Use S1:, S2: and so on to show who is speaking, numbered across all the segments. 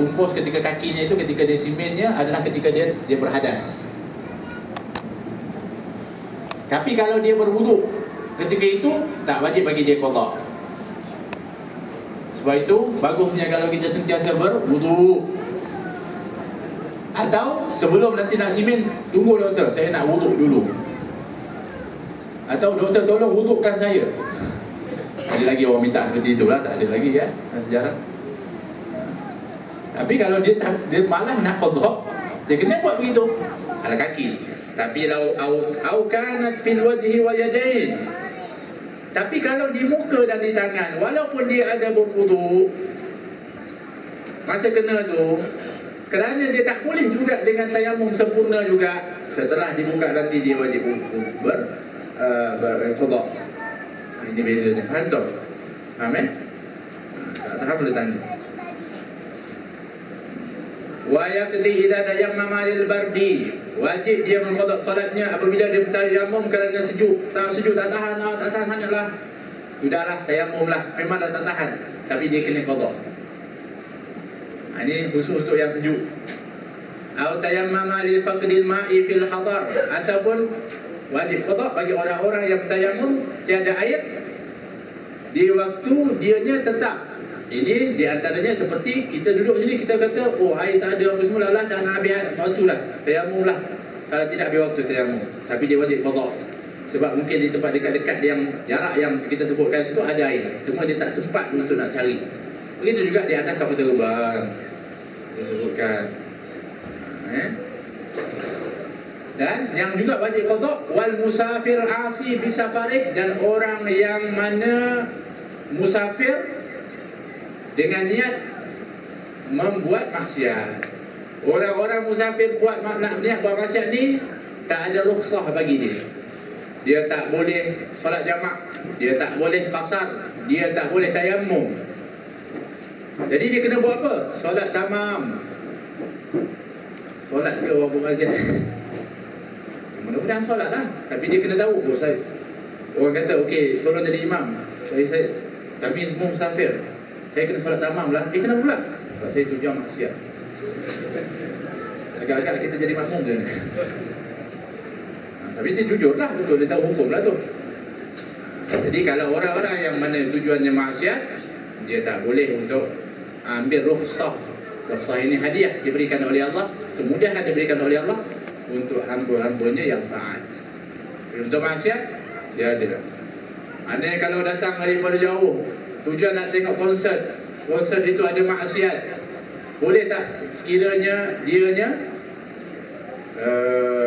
S1: tumpus ketika kakinya itu, ketika dia simennya adalah ketika dia berhadas. Tapi kalau dia berwuduk ketika itu, tak wajib bagi dia qada. Sebab itu bagusnya kalau kita sentiasa berwuduk. Atau sebelum nanti nak simen, tunggu doktor, saya nak wuduk dulu. Atau doktor tolong wudukkan saya. Ada lagi orang minta seperti itulah, tak ada lagi ya sejarah. Tapi kalau dia malah nak qada, dia kena buat begitu. Ala kaki. Tapi au kanat fil wajhi wa yadain. Tapi kalau di muka dan di tangan, walaupun dia ada berwuduk, masa kena tu, kerana dia tak boleh juga dengan tayamum sempurna juga, setelah dibuka nanti dia wajib berqada. Ini bezanya. Faham tak? Faham eh? Tak faham boleh tanya. Wa yaqdi idza tayammama lil bardi. Wajib dia mengqada solatnya apabila dia bertayamum kerana sejuk. Tak sejuk tak tahan sangatlah. Sudahlah tayamumlah. Memang dah tak tahan, tapi dia kena qada. Ini khusus untuk yang sejuk. Au tayammama li faqdil ma'i fil hadar, ataupun wajib qada bagi orang-orang yang bertayamum tiada air di waktu dianya tetap. Ini di antaranya seperti kita duduk sini, kita kata oh air tak ada apa semula lah, dah nak habis waktu lah, tayamum lah. Kalau tidak habis waktu tayamum, tapi dia wajib qada. Sebab mungkin di tempat dekat-dekat yang jarak yang kita sebutkan itu ada air, cuma dia tak sempat untuk nak cari. Begitu juga di atas kapal terbang disebutkan. Dan yang juga wajib qada wal musafir asi bisafarih, dan orang yang mana musafir dengan niat membuat maksiat. Orang-orang musafir nak niat buat maksiat ni tak ada rukhsah bagi dia. Dia tak boleh solat jamak, dia tak boleh qasar, dia tak boleh tayammum. Jadi dia kena buat apa? Solat tamam. Solat ke orang buat maksiat? Mudah-mudahan solat lah. Tapi dia kena tahu, oh saya, orang kata okey tolong jadi imam, kami semua musafir, saya kena solat tamam lah. Dia kena pula, sebab saya tujuan maksiat. Agak-agak kita jadi makmum je. Tapi dia jujur lah, betul, dia tahu hukum lah tu. Jadi kalau orang-orang yang mana tujuannya maksiat, dia tak boleh untuk ambil rukhsah. Rukhsah ini hadiah diberikan oleh Allah, kemudahan diberikan oleh Allah untuk hamba-hambanya yang taat. Untuk maksiat, tiada. Ada kalau datang daripada jauh, tujuan nak tengok konsert, konsert itu ada maksiat, boleh tak sekiranya dianya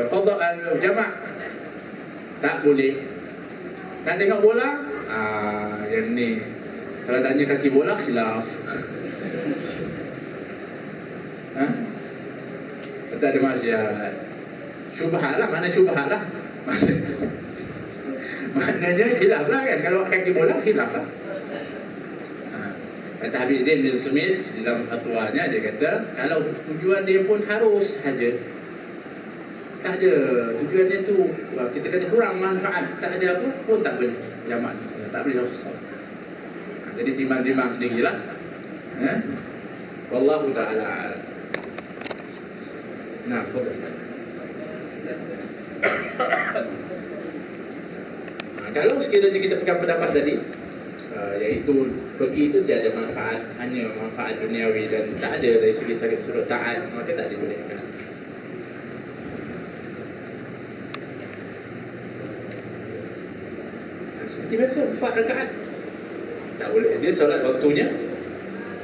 S1: qada jamak? Tak boleh. Nak tengok bola, yang ni kalau tanya kaki bola khilaf. Tak ada maksiat. Syubhat lah, mana syubhat lah. Maknanya khilaf lah kan. Kalau kaki bola khilaf lah. Kata Habib Zain bin Sumit dalam fatwanya, dia kata kalau tujuan dia pun harus saja, tak ada tujuannya tu, kita kata kurang manfaat, tak ada apa pun tak boleh jamak, tak boleh rukhsah. Jadi timbang-timbang sendirilah. Wallahu ta'ala a'lam. Nah, kalau sekiranya kita pegang pendapat tadi, iaitu pergi itu tiada manfaat, hanya manfaat duniawi dan tak ada dari segi sudut taat, maka tak dibolehkan. Seperti biasa 4 rakaat tak boleh, dia solat waktunya,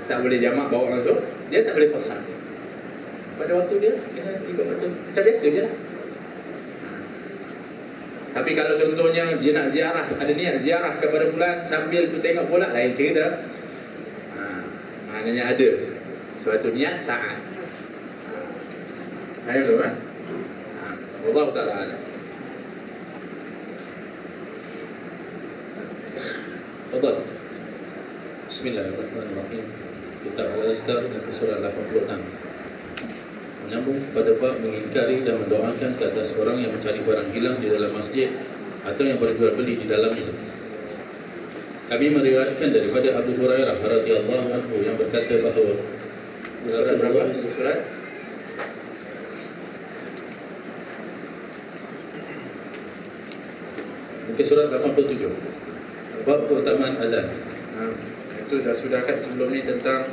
S1: tak boleh jamak bawa langsung, dia tak boleh qasar. Pada waktu dia kena ikut waktu macam biasa je lah. Tapi kalau contohnya dia nak ziarah, ada niat ziarah kepada fulan sambil tu tengok bola, lain cerita. Maknanya ada suatu niat taat. Ayo tu kan. Allah Ta'ala alam. Betul.
S2: Bismillahirrahmanirrahim. Kitab Al-Azdar dan surah 86. Menyambung kepada bab mengingkari dan mendoakan ke atas orang yang mencari barang hilang di dalam masjid atau yang berjual beli di dalamnya. Kami meriwayatkan daripada Abu Hurairah radhiyallahu anhu yang berkata bahawa
S1: Surat berapa? Surat
S2: Mungkin surat 87. Bab keutamaan azan.
S1: Itu sudah kan sebelum ni tentang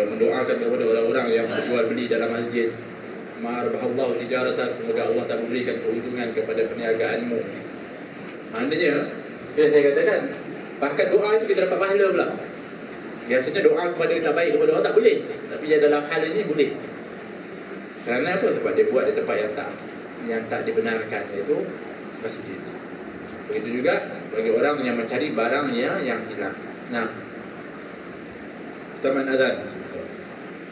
S1: mendoakan kepada orang-orang yang berjual beli dalam masjid. Ma'arbahallahu tijaratan, semoga Allah tak memberikan keuntungan kepada perniagaanmu. Maknanya, saya katakan, bahkan doa itu kita dapat pahala pula. Biasanya doa kepada yang tak baik kepada orang tak boleh, tapi dalam hal ini boleh. Kerana apa? Sebab dia buat di tempat yang tak dibenarkan, iaitu masjid. Begitu juga bagi orang yang mencari barangnya yang hilang. Nah,
S2: Keutamaan azan.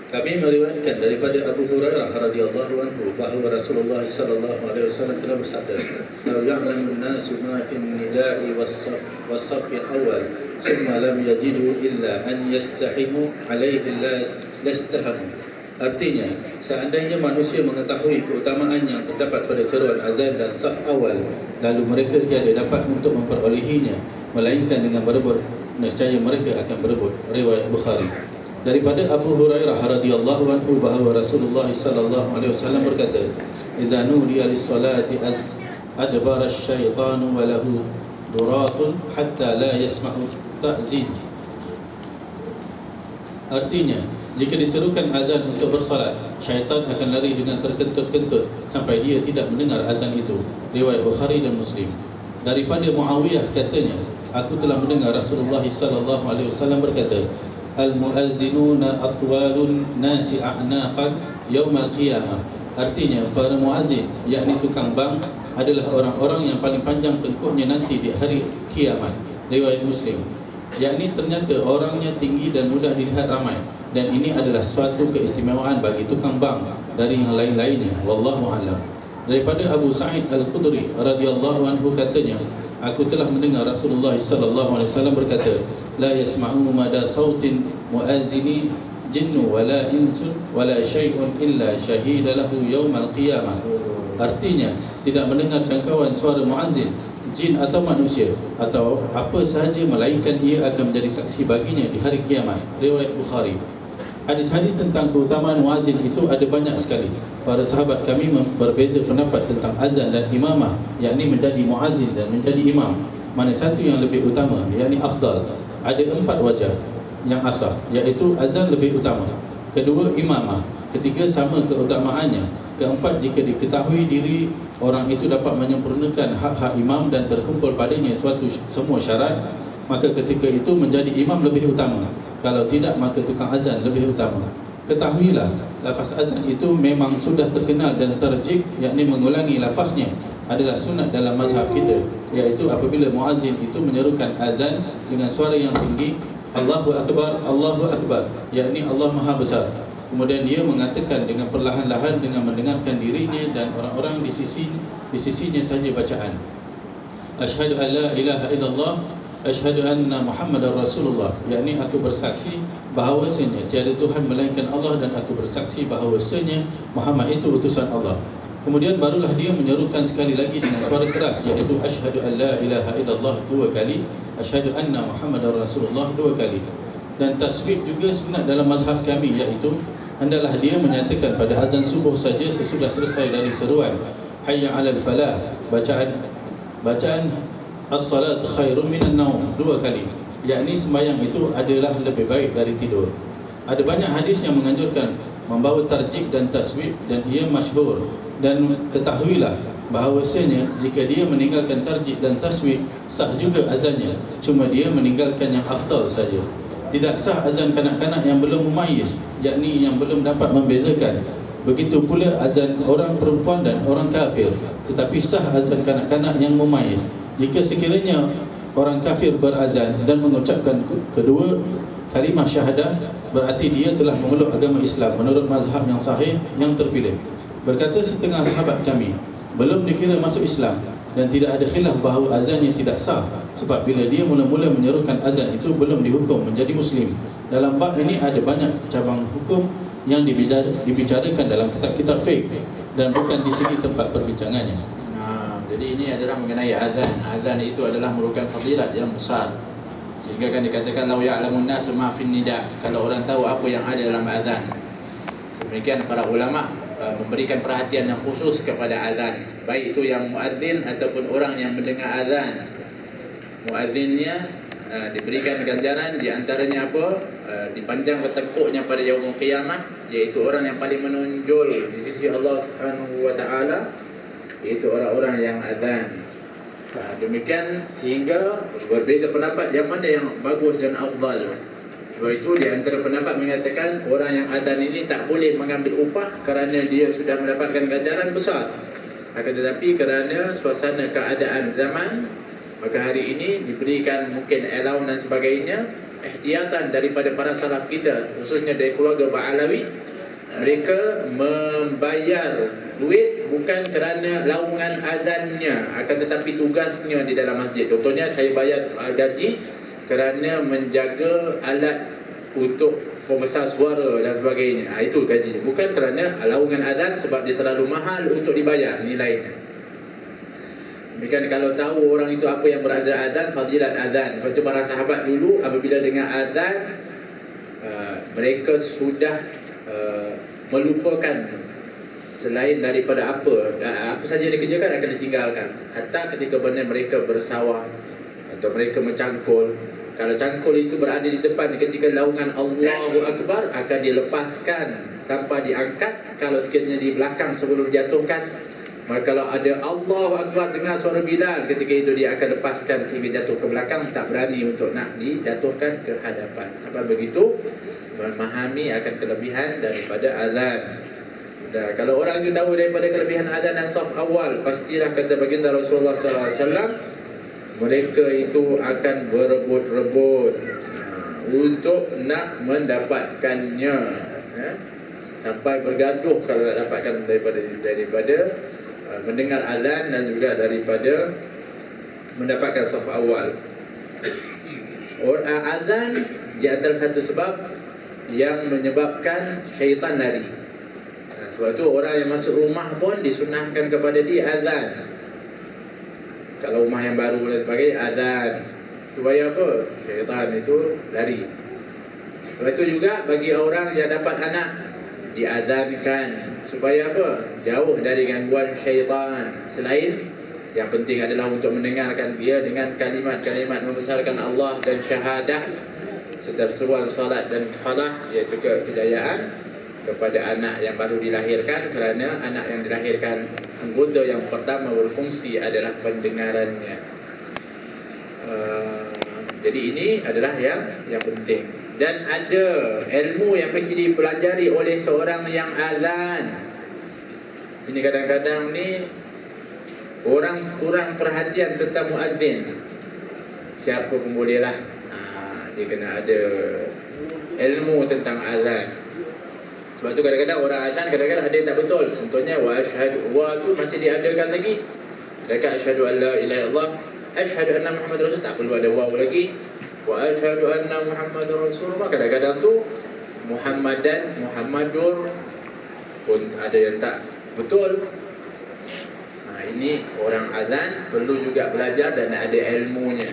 S2: Kami meriwayatkan daripada Abu Hurairah radhiyallahu anhu bahawa Rasulullah sallallahu alaihi wasallam telah bersabda, "Law ya'lamu an-nasu ma fi an-nida'i was-saff al-awwal, thumma lam yajidu illa an yastahimu 'alaihi lastahamu." Artinya, seandainya manusia mengetahui keutamaan yang terdapat pada seruan azan dan saf awal, lalu mereka tiada dapat untuk memperolehinya melainkan dengan berebut, nescaya mereka akan berebut. Riwayat Bukhari. Daripada Abu Hurairah radhiyallahu anhu bahawa Rasulullah sallallahu alaihi wasallam berkata, "Idza nudiya lis-salati adbara asy-syaitanu wa lahu duratun hatta la yasma'u ta'zin." Artinya, jika diserukan azan untuk bersolat, syaitan akan lari dengan terkentut-kentut sampai dia tidak mendengar azan itu. Riwayat Bukhari dan Muslim. Daripada Muawiyah katanya, aku telah mendengar Rasulullah sallallahu alaihi wasallam berkata, "Al-muazzinuna atwalun nasi a'naqan yaumal qiyamah." Artinya, para muazzin, yakni tukang bank, adalah orang-orang yang paling panjang tengkuknya nanti di hari kiamat. Riwayat Muslim. Yakni ternyata orangnya tinggi dan mudah dilihat ramai, dan ini adalah suatu keistimewaan bagi tukang bank dari yang lain-lainnya. Wallahu a'lam. Daripada Abu Sa'id Al-Khudri radhiyallahu anhu katanya, aku telah mendengar Rasulullah sallallahu alaihi wasallam berkata, "La yasma'u mada sautin muazzini jinnu wala insun wala syai'un illa syahida lahu yaumal qiyamah." Artinya, tidak mendengar jangkauan suara muazzin, jin atau manusia atau apa sahaja melainkan ia akan menjadi saksi baginya di hari kiamat. Riwayat Bukhari. Hadis-hadis tentang keutamaan muazzin itu ada banyak sekali. Para sahabat kami berbeza pendapat tentang azan dan imamah, yakni menjadi muazzin dan menjadi imam. Mana satu yang lebih utama, yakni afdal. Ada 4 wajah yang asal, iaitu azan lebih utama, kedua imamah, ketiga sama keutamaannya, keempat jika diketahui diri orang itu dapat menyempurnakan hak-hak imam dan terkumpul padanya semua syarat, maka ketika itu menjadi imam lebih utama. Kalau tidak, maka tukang azan lebih utama. Ketahuilah, lafaz azan itu memang sudah terkenal dan terjik, yakni mengulangi lafaznya adalah sunat dalam mazhab kita, iaitu apabila muazzin itu menyerukan azan dengan suara yang tinggi, Allahu Akbar, Allahu Akbar, yakni Allah Maha Besar. Kemudian dia mengatakan dengan perlahan-lahan dengan mendengarkan dirinya dan orang-orang di sisinya saja bacaan, Asyhadu an la ilaha illallah, Asyhadu anna Muhammadar Rasulullah, yakni aku bersaksi bahawasanya tiada Tuhan melainkan Allah dan aku bersaksi bahawasanya Muhammad itu utusan Allah. Kemudian barulah dia menyerukan sekali lagi dengan suara keras, iaitu Asyhadu an la ilaha illallah 2 kali, Asyhadu anna Muhammadar Rasulullah 2 kali. Dan tasbih juga sunat dalam mazhab kami, iaitu hendaklah dia menyatakan pada azan subuh saja sesudah selesai dari seruan Hayya 'alal falah, bacaan as-salat khairun minan naum 2 kali, yakni sembahyang itu adalah lebih baik dari tidur. Ada banyak hadis yang menganjurkan membawa tarjik dan tasbih dan ia masyhur. Dan ketahuilah bahawasanya jika dia meninggalkan tarjik dan tasbih, sah juga azannya, cuma dia meninggalkan yang afdal saja. Tidak sah azan kanak-kanak yang belum mumayyiz, yakni yang belum dapat membezakan. Begitu pula azan orang perempuan dan orang kafir. Tetapi sah azan kanak-kanak yang mumayyiz. Jika sekiranya orang kafir berazan dan mengucapkan kedua kalimah syahadah, berarti dia telah memeluk agama Islam menurut mazhab yang sahih yang terpilih. Berkata setengah sahabat kami, belum dikira masuk Islam dan tidak ada khilaf bahawa azannya tidak sah, sebab bila dia mula-mula menyerukan azan itu belum dihukum menjadi Muslim. Dalam bab ini ada banyak cabang hukum yang dibicarakan dalam kitab-kitab fiqh dan bukan di sini tempat perbincangannya.
S1: Jadi ini adalah mengenai azan. Azan itu adalah merupakan fadilat yang besar, Sehingga kan dikatakan lau ya'lamun nasu ma fin nida, kalau orang tahu apa yang ada dalam azan. Demikian para ulama memberikan perhatian yang khusus kepada azan, baik itu yang muadzin ataupun orang yang mendengar azan. Muadzinnya diberikan ganjaran, di antaranya apa? Dipanjang bertekuknya pada yaumul qiyamah, iaitu orang yang paling menonjol di sisi Allah Subhanahu wa taala, iaitu orang-orang yang azan. Demikian sehingga berbeza pendapat yang mana yang bagus dan afdal. Sebab itu di antara pendapat mengatakan orang yang azan ini tak boleh mengambil upah kerana dia sudah mendapatkan ganjaran besar. Akan tetapi kerana suasana keadaan zaman, maka hari ini diberikan mungkin allowance dan sebagainya, ihtiyatan daripada para salaf kita, khususnya dari keluarga Ba'alawi. Mereka membayar duit bukan kerana laungan azannya, akan tetapi tugasnya di dalam masjid. Contohnya saya bayar gaji kerana menjaga alat untuk pembesar suara dan sebagainya. Itu gaji, bukan kerana laungan azan sebab dia terlalu mahal untuk dibayar nilainya. Demikian kalau tahu orang itu apa yang berada azan, fadilat azan. Sebab itu para sahabat dulu apabila dengar azan, mereka sudah melupakan selain daripada apa saja yang dikerjakan akan ditinggalkan. Hatta ketika benar mereka bersawah atau mereka mencangkul, kalau cangkul itu berada di depan, ketika laungan Allahu Akbar akan dilepaskan tanpa diangkat. Kalau sekiranya di belakang sebelum dijatuhkan, maka kalau ada Allahu Akbar dengar suara Bilal, ketika itu dia akan lepaskan sehingga jatuh ke belakang, tak berani untuk nak dijatuhkan ke hadapan. Apa begitu? Memahami akan kelebihan daripada azan. Dan kalau orang itu tahu daripada kelebihan azan dan saf awal, pastilah kata baginda Rasulullah SAW, mereka itu akan berebut-rebut untuk nak mendapatkannya, sampai bergaduh kalau nak dapatkan daripada mendengar azan dan juga daripada mendapatkan saf awal. Azan di antara satu sebab yang menyebabkan syaitan lari. Sebab tu orang yang masuk rumah pun disunahkan kepada dia azan. Kalau rumah yang baru dan sebagainya, azan. Supaya apa? Syaitan itu lari. Sebab itu juga bagi orang yang dapat anak, diazankan. Supaya apa? Jauh dari gangguan syaitan. Selain yang penting adalah untuk mendengarkan dia dengan kalimat-kalimat membesarkan Allah dan syahadah, serta seruan salat dan falah, iaitu kejayaan kepada anak yang baru dilahirkan, kerana anak yang dilahirkan anggota yang pertama berfungsi adalah pendengarannya. Jadi ini adalah yang penting. Dan ada ilmu yang mesti dipelajari oleh seorang yang azan. Ini kadang-kadang ni orang kurang perhatian tentang muadzin. Siapa pun boleh lah, dia kena ada ilmu tentang azan. Sebab tu kadang-kadang orang azan, kadang-kadang ada yang tak betul. Contohnya wa asyhadu, wa tu masih diadakan lagi. Dekat asyhadu an la ilaha illallah, asyhadu anna Muhammadar Rasul, tak perlu ada waw lagi. Wa asyhadu anna Muhammadar Rasulullah. Kadang-kadang tu Muhammadur pun ada yang tak betul. Ini orang azan perlu juga belajar dan ada ilmunya.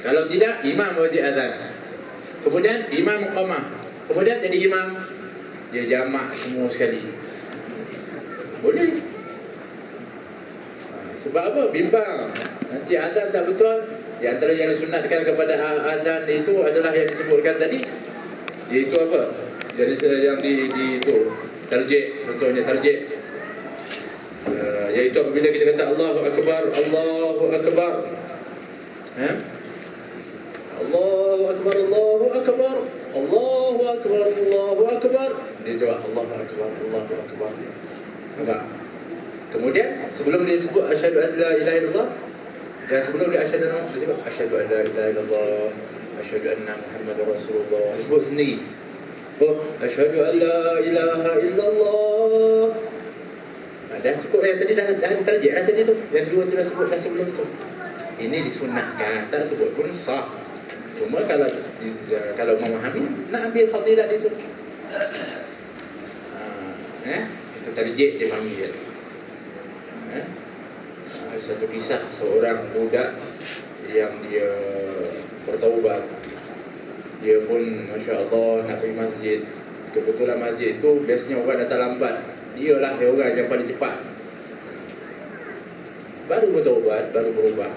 S1: Kalau tidak, imam wajib azan, kemudian imam qamah, kemudian jadi imam, dia jamak semua sekali. Boleh. Sebab apa? Bimbang. Nanti azan tak betul. Di antara yang disunatkan kepada azan itu adalah yang disebutkan tadi, iaitu apa? Jadi yang di itu tarjih, contohnya tarjih, iaitu apabila kita kata Allahu Akbar, Allahu Akbar, Allahu Akbar, Allahu Akbar, Allahu Akbar, Allahu Akbar, dia jawab Allahu Akbar, Allahu Akbar. Nampak? Kemudian sebelum dia sebut asyhadu an la ilaha illallah, dan sebelum dia asyhadu an, dia sebut asyhadu an la ilaha illallah, asyhadu anna Muhammadar Rasulullah. Dia sebut sendiri. Oh, asyhadu an la ilaha illallah. Dah sebut yang tadi, dah diterjek dah tadi tu. Yang dua tu dah sebut dah sebelum tu. Ini disunahkan, tak sebut pun sah. Cuma kalau memahami, nak ambil fadilat itu. Itu terjek dia panggil. Satu kisah seorang budak yang dia bertaubat. Dia pun Masya Allah nak pergi masjid. Kebetulan masjid itu biasanya orang datang lambat. Dia lah orang yang paling cepat. Baru bertaubat, baru berubah.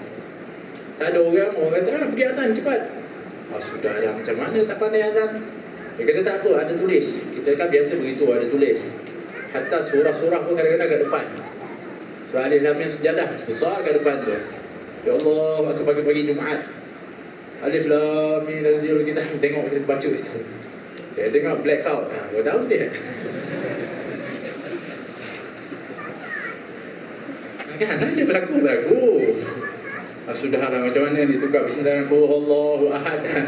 S1: Tak ada orang kata, pergi azan cepat. Sudah dah, macam mana tak pandai azan? Dia kata tak apa, ada tulis. Kita kan biasa begitu, ada tulis. Hatta surah-surah pun kadang-kadang kat depan. Surah Alif Lam Mim sejadah besar kat depan tu. Ya Allah, aku pagi-pagi Jumaat. Alif Lam Mim tanzilul kitab, tengok kita baca itu. Dia tengok blackout. Kau tahu dia. Kan ada berlaku. Sudahlah macam mana ditukar bismillah Allahu ahad kan.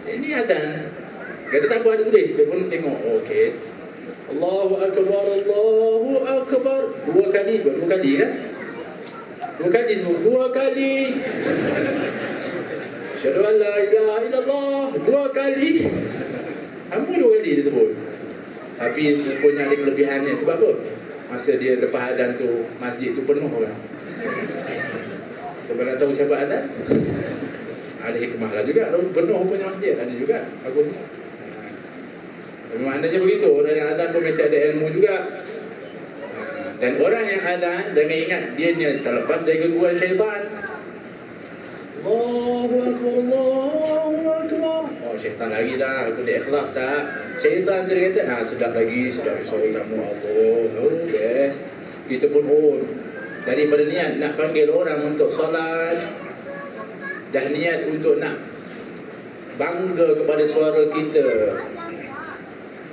S1: Ini azan. Kata tak apa ada tulis, dia pun tengok. Okey. Allahu akbar, Allahu akbar. Dua kali kan? Dua kali. Asyhadu an la ilaha illallah. Dua kali. Hampir dua kali dia sebut. Tapi punya ada kelebihannya sebab apa? Masa dia lepas azan tu, masjid tu penuh orang. Sebab nak tahu siapa azan? Ada hikmah lah juga, penuh punya masjid. Ada juga, bagusnya. Maknanya begitu, orang yang azan pun mesti ada ilmu juga. Dan orang yang azan, jangan ingat dia terlepas dari gangguan syaitan. Allahu Akbar, Allahu Akbar. Syaitan lagi dah, aku dah ikhlas tak? Syaitan tu dia kata, sedap lagi, sedap suara kamu Allah. Best. Kita pun daripada niat nak panggil orang untuk solat, dah niat untuk nak bangga kepada suara kita.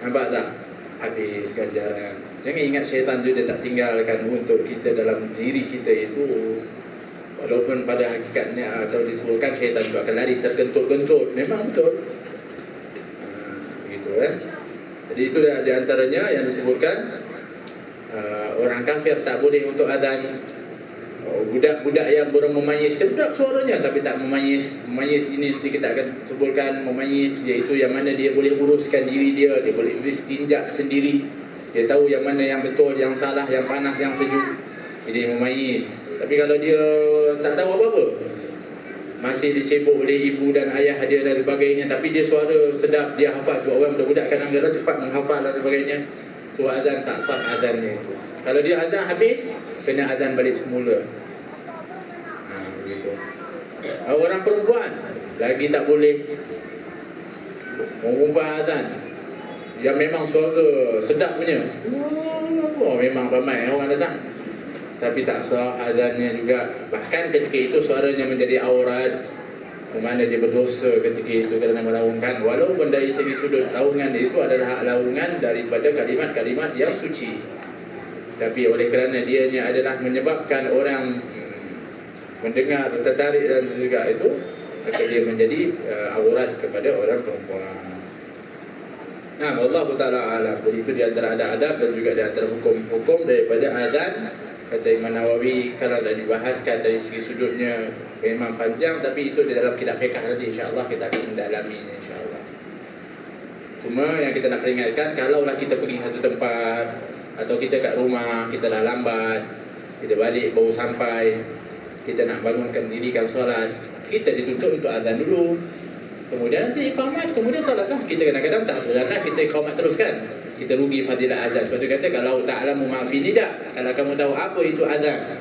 S1: Nampak tak? Habis ganjaran. Jangan ingat syaitan tu dia tak tinggalkan untuk kita dalam diri kita itu. Walaupun pada hakikatnya atau disebutkan syaitan juga akan lari terkentut-kentut. Memang betul. Begitu Jadi itu di antaranya yang disebutkan orang kafir tak boleh untuk azan. Budak-budak yang baru memayis, sedap suaranya tapi tak memayis. Memayis ini nanti kita akan sebutkan memayis, iaitu yang mana dia boleh uruskan diri dia, dia boleh istinja sendiri. Dia tahu yang mana yang betul, yang salah, yang panas, yang sejuk. Jadi memayis. Tapi kalau dia tak tahu apa-apa, masih dicebok oleh ibu dan ayah dia dan sebagainya, tapi dia suara sedap, dia hafal. Sebab orang budak-budak kadang-kadang cepat menghafal dan sebagainya. So azan tak sah azannya itu. Kalau dia azan habis, kena azan balik semula. Begitu. Orang perempuan lagi tak boleh mengubah azan yang memang suara sedap punya. Memang ramai orang datang, tapi tak sah azannya juga. Bahkan ketika itu suaranya menjadi aurat, di mana dia berdosa ketika itu kerana melaungkan. Walaupun dari segi sudut laungan itu adalah hak laungan daripada kalimat-kalimat yang suci, tapi oleh kerana dianya adalah menyebabkan orang mendengar, tertarik dan juga itu, maka dia menjadi aurat kepada orang perempuan. Allah Ta'ala alam. Jadi itu di antara adab dan juga di antara hukum-hukum daripada azan. Kata Imam Nawawi, kalau dah dibahaskan dari segi sudutnya memang panjang, tapi itu di dalam kitab fiqh nanti insya-Allah kita akan mendalaminya insya-Allah. Cuma yang kita nak peringatkan, kalaulah kita pergi satu tempat atau kita kat rumah, kita dah lambat, kita balik baru sampai, kita nak bangunkan dirikan solat, kita dituntut untuk azan dulu. Kemudian nanti iqamat, kemudian solatlah. Kita kadang-kadang tak sebenarnya kita iqamat terus kan. Kita rugi fadilah azan. Sebab tu kata kalau ta'lamu ma fi nida, kalau kamu tahu apa itu azan.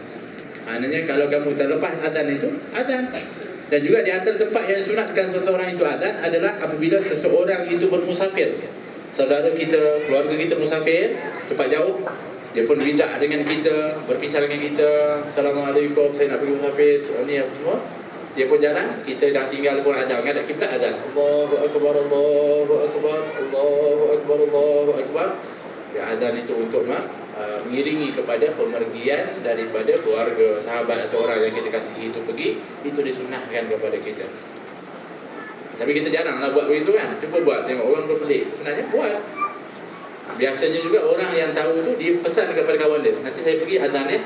S1: Maknanya kalau kamu terlepas azan itu, azan. Dan juga di antara tempat yang disunatkan seseorang itu azan adalah apabila seseorang itu bermusafir. Saudara kita, keluarga kita musafir, cepat jauh, dia pun ridak dengan kita, berpisah dengan kita. Assalamualaikum, saya nak pergi musafir. Ni apa semua? Dia pun jalan, kita dah tinggal pun azan, ngadap kiblat azan. Allahu akbar, Allahu akbar, Allahu akbar, Allahu akbar. Ya, azan itu untuk mengiringi kepada pemergian daripada keluarga, sahabat atau orang yang kita kasihi itu pergi, itu disunahkan kepada kita. Tapi kita jaranglah buat begitu kan. Cuba buat, tengok orang berpelik, sebenarnya buat. Biasanya juga orang yang tahu tu dia pesan kepada kawan dia, nanti saya pergi azan ya.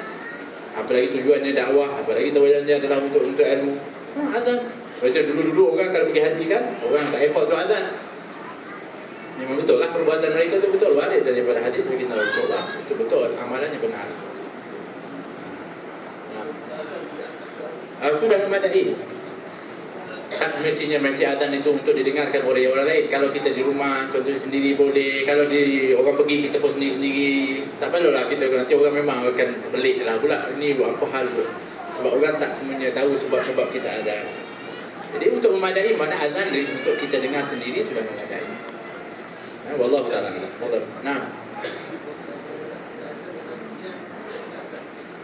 S1: Apalagi tujuannya dakwah, apalagi tujuannya adalah untuk ilmu. Azan. Macam dulu-dulu orang kalau pergi haji kan, orang tak effort tu azan. Memang betul lah perbuatan mereka tu betul. Warid daripada hadis baginda Rasulullah. Itu betul, amalannya benar. sudah memadai. Tak mestinya masjid azan itu untuk didengarkan oleh orang lain. Kalau kita di rumah contohnya sendiri boleh, kalau di orang pergi kita pun sendiri-sendiri. Tak perlulah kita, nanti orang memang akan pelik lah pula ni buat apa hal tu. Sebab orang tak semuanya tahu sebab-sebab kita azan. Jadi untuk memadai mana azan untuk kita dengar sendiri sudah memadai. Wallahu ta'ala. Fadhal. Nah.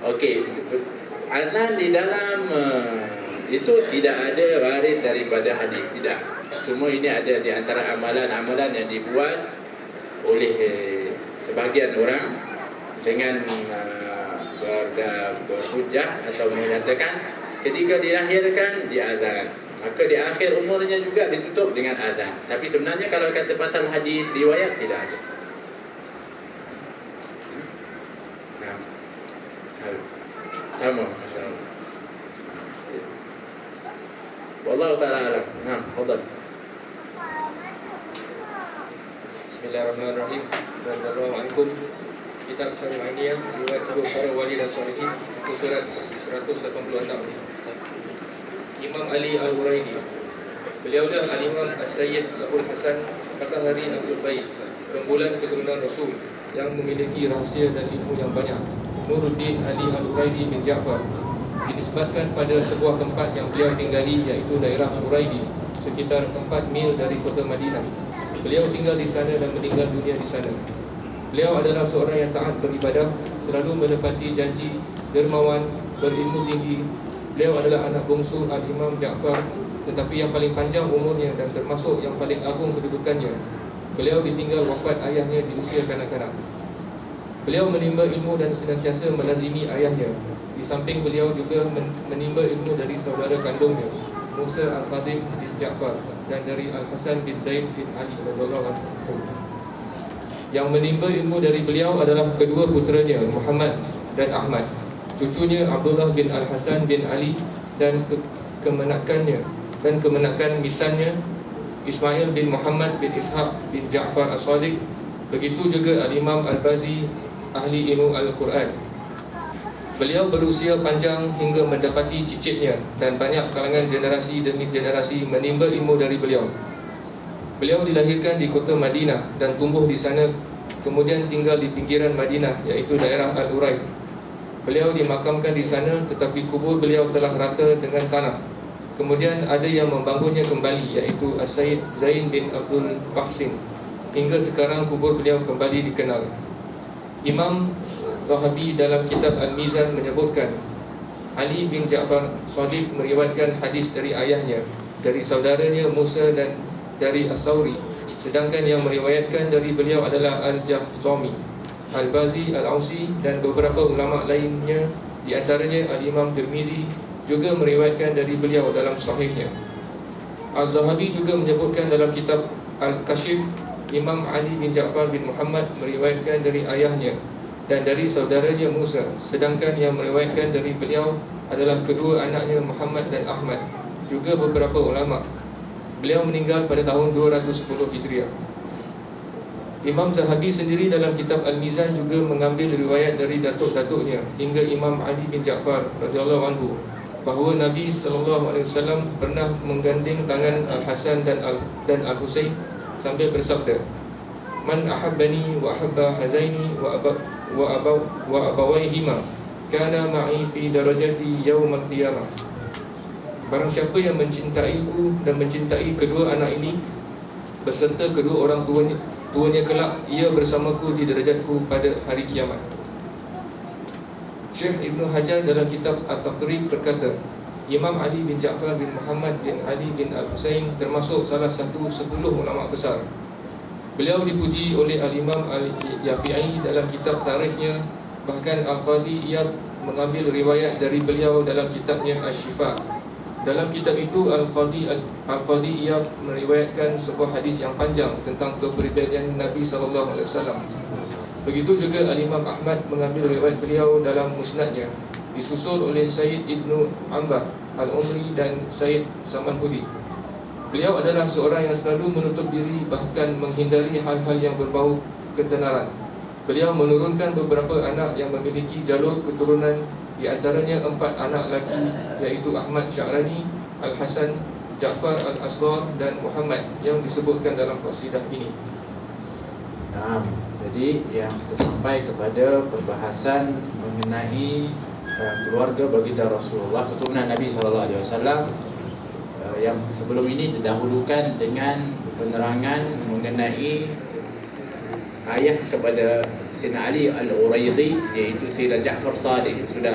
S1: Okey, azan di dalam itu tidak ada waris daripada hadis, tidak. Cuma ini ada di antara amalan-amalan yang dibuat oleh sebahagian orang dengan berhujah atau menyatakan ketika dilahirkan di azan, maka di akhir umurnya juga ditutup dengan azan. Tapi sebenarnya kalau kata pasal hadis riwayat tidak ada. Sama, masyaallah. Wallahu ta'ala alam. Nah, fadhal.
S3: Bismillahirrahmanirrahim. Assalamualaikum. Kitab Syarah Ainiyah riwayat Abu para wali dan salihin, surat 186. Imam Ali Al-Huraidi. Beliaulah Al-Imam As-Sayyid Abdul Hasan Fatahari Abdul Bait, rembulan keturunan Rasul yang memiliki rahsia dan ilmu yang banyak. Nuruddin Ali Al-Huraidi bin Ja'far dinisbatkan pada sebuah tempat yang beliau tinggali, iaitu daerah Huraidi, sekitar 4 mil dari kota Madinah. Beliau tinggal di sana dan meninggal dunia di sana. Beliau adalah seorang yang taat beribadah, selalu menepati janji, dermawan, berilmu tinggi. Beliau adalah anak bongsu Al-Imam Ja'far, tetapi yang paling panjang umurnya dan termasuk yang paling agung kedudukannya. Beliau ditinggal wafat ayahnya di usia kanak-kanak. Beliau menimba ilmu dan senantiasa melazimi ayahnya. Di samping beliau juga menimba ilmu dari saudara kandungnya, Musa Al-Qadim bin Ja'far, dan dari Al-Hasan bin Zaid bin Ali radhiyallahu anhu. Yang menimba ilmu dari beliau adalah kedua puteranya, Muhammad dan Ahmad, cucunya Abdullah bin Al-Hasan bin Ali, dan kemenakan misannya Ismail bin Muhammad bin Ishaq bin Ja'far As-Sadiq. Begitu juga Al-Imam Al-Bazi, ahli ilmu Al-Quran. Beliau berusia panjang hingga mendapati cicitnya, dan banyak kalangan generasi demi generasi menimba ilmu dari beliau. Beliau dilahirkan di kota Madinah dan tumbuh di sana, kemudian tinggal di pinggiran Madinah, iaitu daerah Al-Uraib. Beliau dimakamkan di sana, tetapi kubur beliau telah rata dengan tanah. Kemudian ada yang membangunnya kembali, iaitu As-Sayyid Zain bin Abdul Wahsin. Hingga sekarang kubur beliau kembali dikenal. Imam Zahabi dalam kitab Al-Mizan menyebutkan Ali bin Ja'far Shadiq meriwayatkan hadis dari ayahnya, dari saudaranya Musa dan dari As-Sawri. Sedangkan yang meriwayatkan dari beliau adalah Al-Jahzami, Al-Bazi, Al-Ausi dan beberapa ulama lainnya. Di antaranya Al-Imam Tirmizi juga meriwayatkan dari beliau dalam sahihnya. Al-Zahabi juga menyebutkan dalam kitab Al-Kashif, Imam Ali bin Ja'far bin Muhammad meriwayatkan dari ayahnya dan dari saudaranya Musa. Sedangkan yang meriwayatkan dari beliau adalah kedua anaknya Muhammad dan Ahmad, juga beberapa ulama. Beliau meninggal pada tahun 210 Hijriah. Imam Zahabi sendiri dalam kitab Al-Mizan juga mengambil riwayat dari datuk-datuknya hingga Imam Ali bin Ja'far radhiyallahu anhu bahawa Nabi SAW pernah menggandeng tangan Al-Hasan dan Al-Husain sambil bersabda, "Man ahabbani wa ahabba hazaini wa abawaihima kana ma'i fi darajati yaumil qiyamah." Barang siapa yang mencintaiku dan mencintai kedua anak ini beserta kedua orang tuanya kelak, ia bersamaku di derajatku pada hari kiamat. Syekh Ibn Hajar dalam kitab At-Taqrib berkata, Imam Ali bin Ja'far bin Muhammad bin Ali bin Al-Husain termasuk salah satu 10 ulama besar. Beliau dipuji oleh Al-Imam Al-Yafi'i dalam kitab tarikhnya. Bahkan Al-Qadi Iyad mengambil riwayat dari beliau dalam kitabnya Asy-Syifa. Dalam kitab itu Al-Qadi Iyad meriwayatkan sebuah hadis yang panjang tentang kepribadian Nabi SAW. Begitu juga Al-Imam Ahmad mengambil riwayat beliau dalam musnadnya, disusul oleh Sayyid Ibnu Ambah Al-Umri dan Sayyid Samanhudi. Beliau adalah seorang yang selalu menutup diri, bahkan menghindari hal-hal yang berbau ketenaran. Beliau menurunkan beberapa anak yang memiliki jalur keturunan di antaranya 4 anak lelaki iaitu Ahmad Sya'rani, Al-Hasan, Ja'far Al-Asghar dan Muhammad yang disebutkan dalam qasidah ini.
S1: Nah, jadi yang kita sampai kepada perbahasan mengenai keluarga baginda Rasulullah, keturunan Nabi SAW, yang sebelum ini didahulukan dengan penerangan mengenai ayah kepada Sayyidina Ali Al-Uraidhi, iaitu Sayyidina Ja'far Sadiq sudah,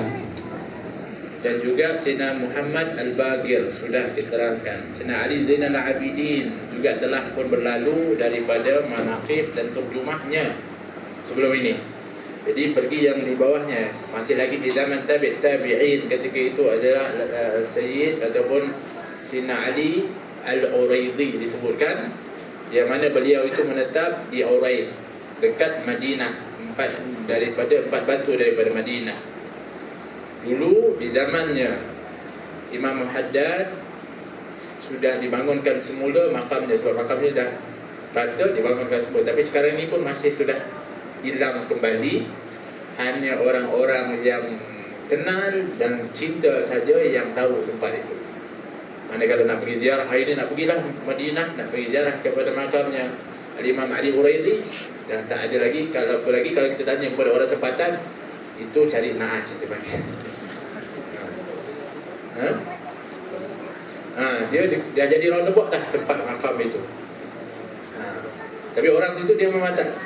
S1: dan juga Sayyidina Muhammad Al-Baqir sudah diterangkan. Sayyidina Ali Zainal Abidin juga telah pun berlalu daripada manaqib dan terjemahnya sebelum ini. Jadi pergi yang di bawahnya, masih lagi di zaman tabi'in ketika itu adalah Sayyid ataupun Sayyidina Ali Al-Uraidhi disebutkan, yang mana beliau itu menetap di Uraid dekat Madinah, empat batu daripada Madinah. Dulu di zamannya Imam Muhaddad sudah dibangunkan semula makamnya, sebab makamnya dah rata dibangunkan semula, tapi sekarang ini pun masih sudah hilang kembali. Hanya orang-orang yang kenal dan cinta saja yang tahu tempat itu. Anda kata nak pergi ziarah hari ini, nak pergilah Madinah, nak pergi ziarah kepada makamnya Al-Imam Ali Uraidhi, dah tak ada lagi. Kalau kita tanya kepada orang tempatan, itu cari naas dia panggil. Dia dah jadi roundabout dah tempat makam itu. Tapi orang itu dia memang tak,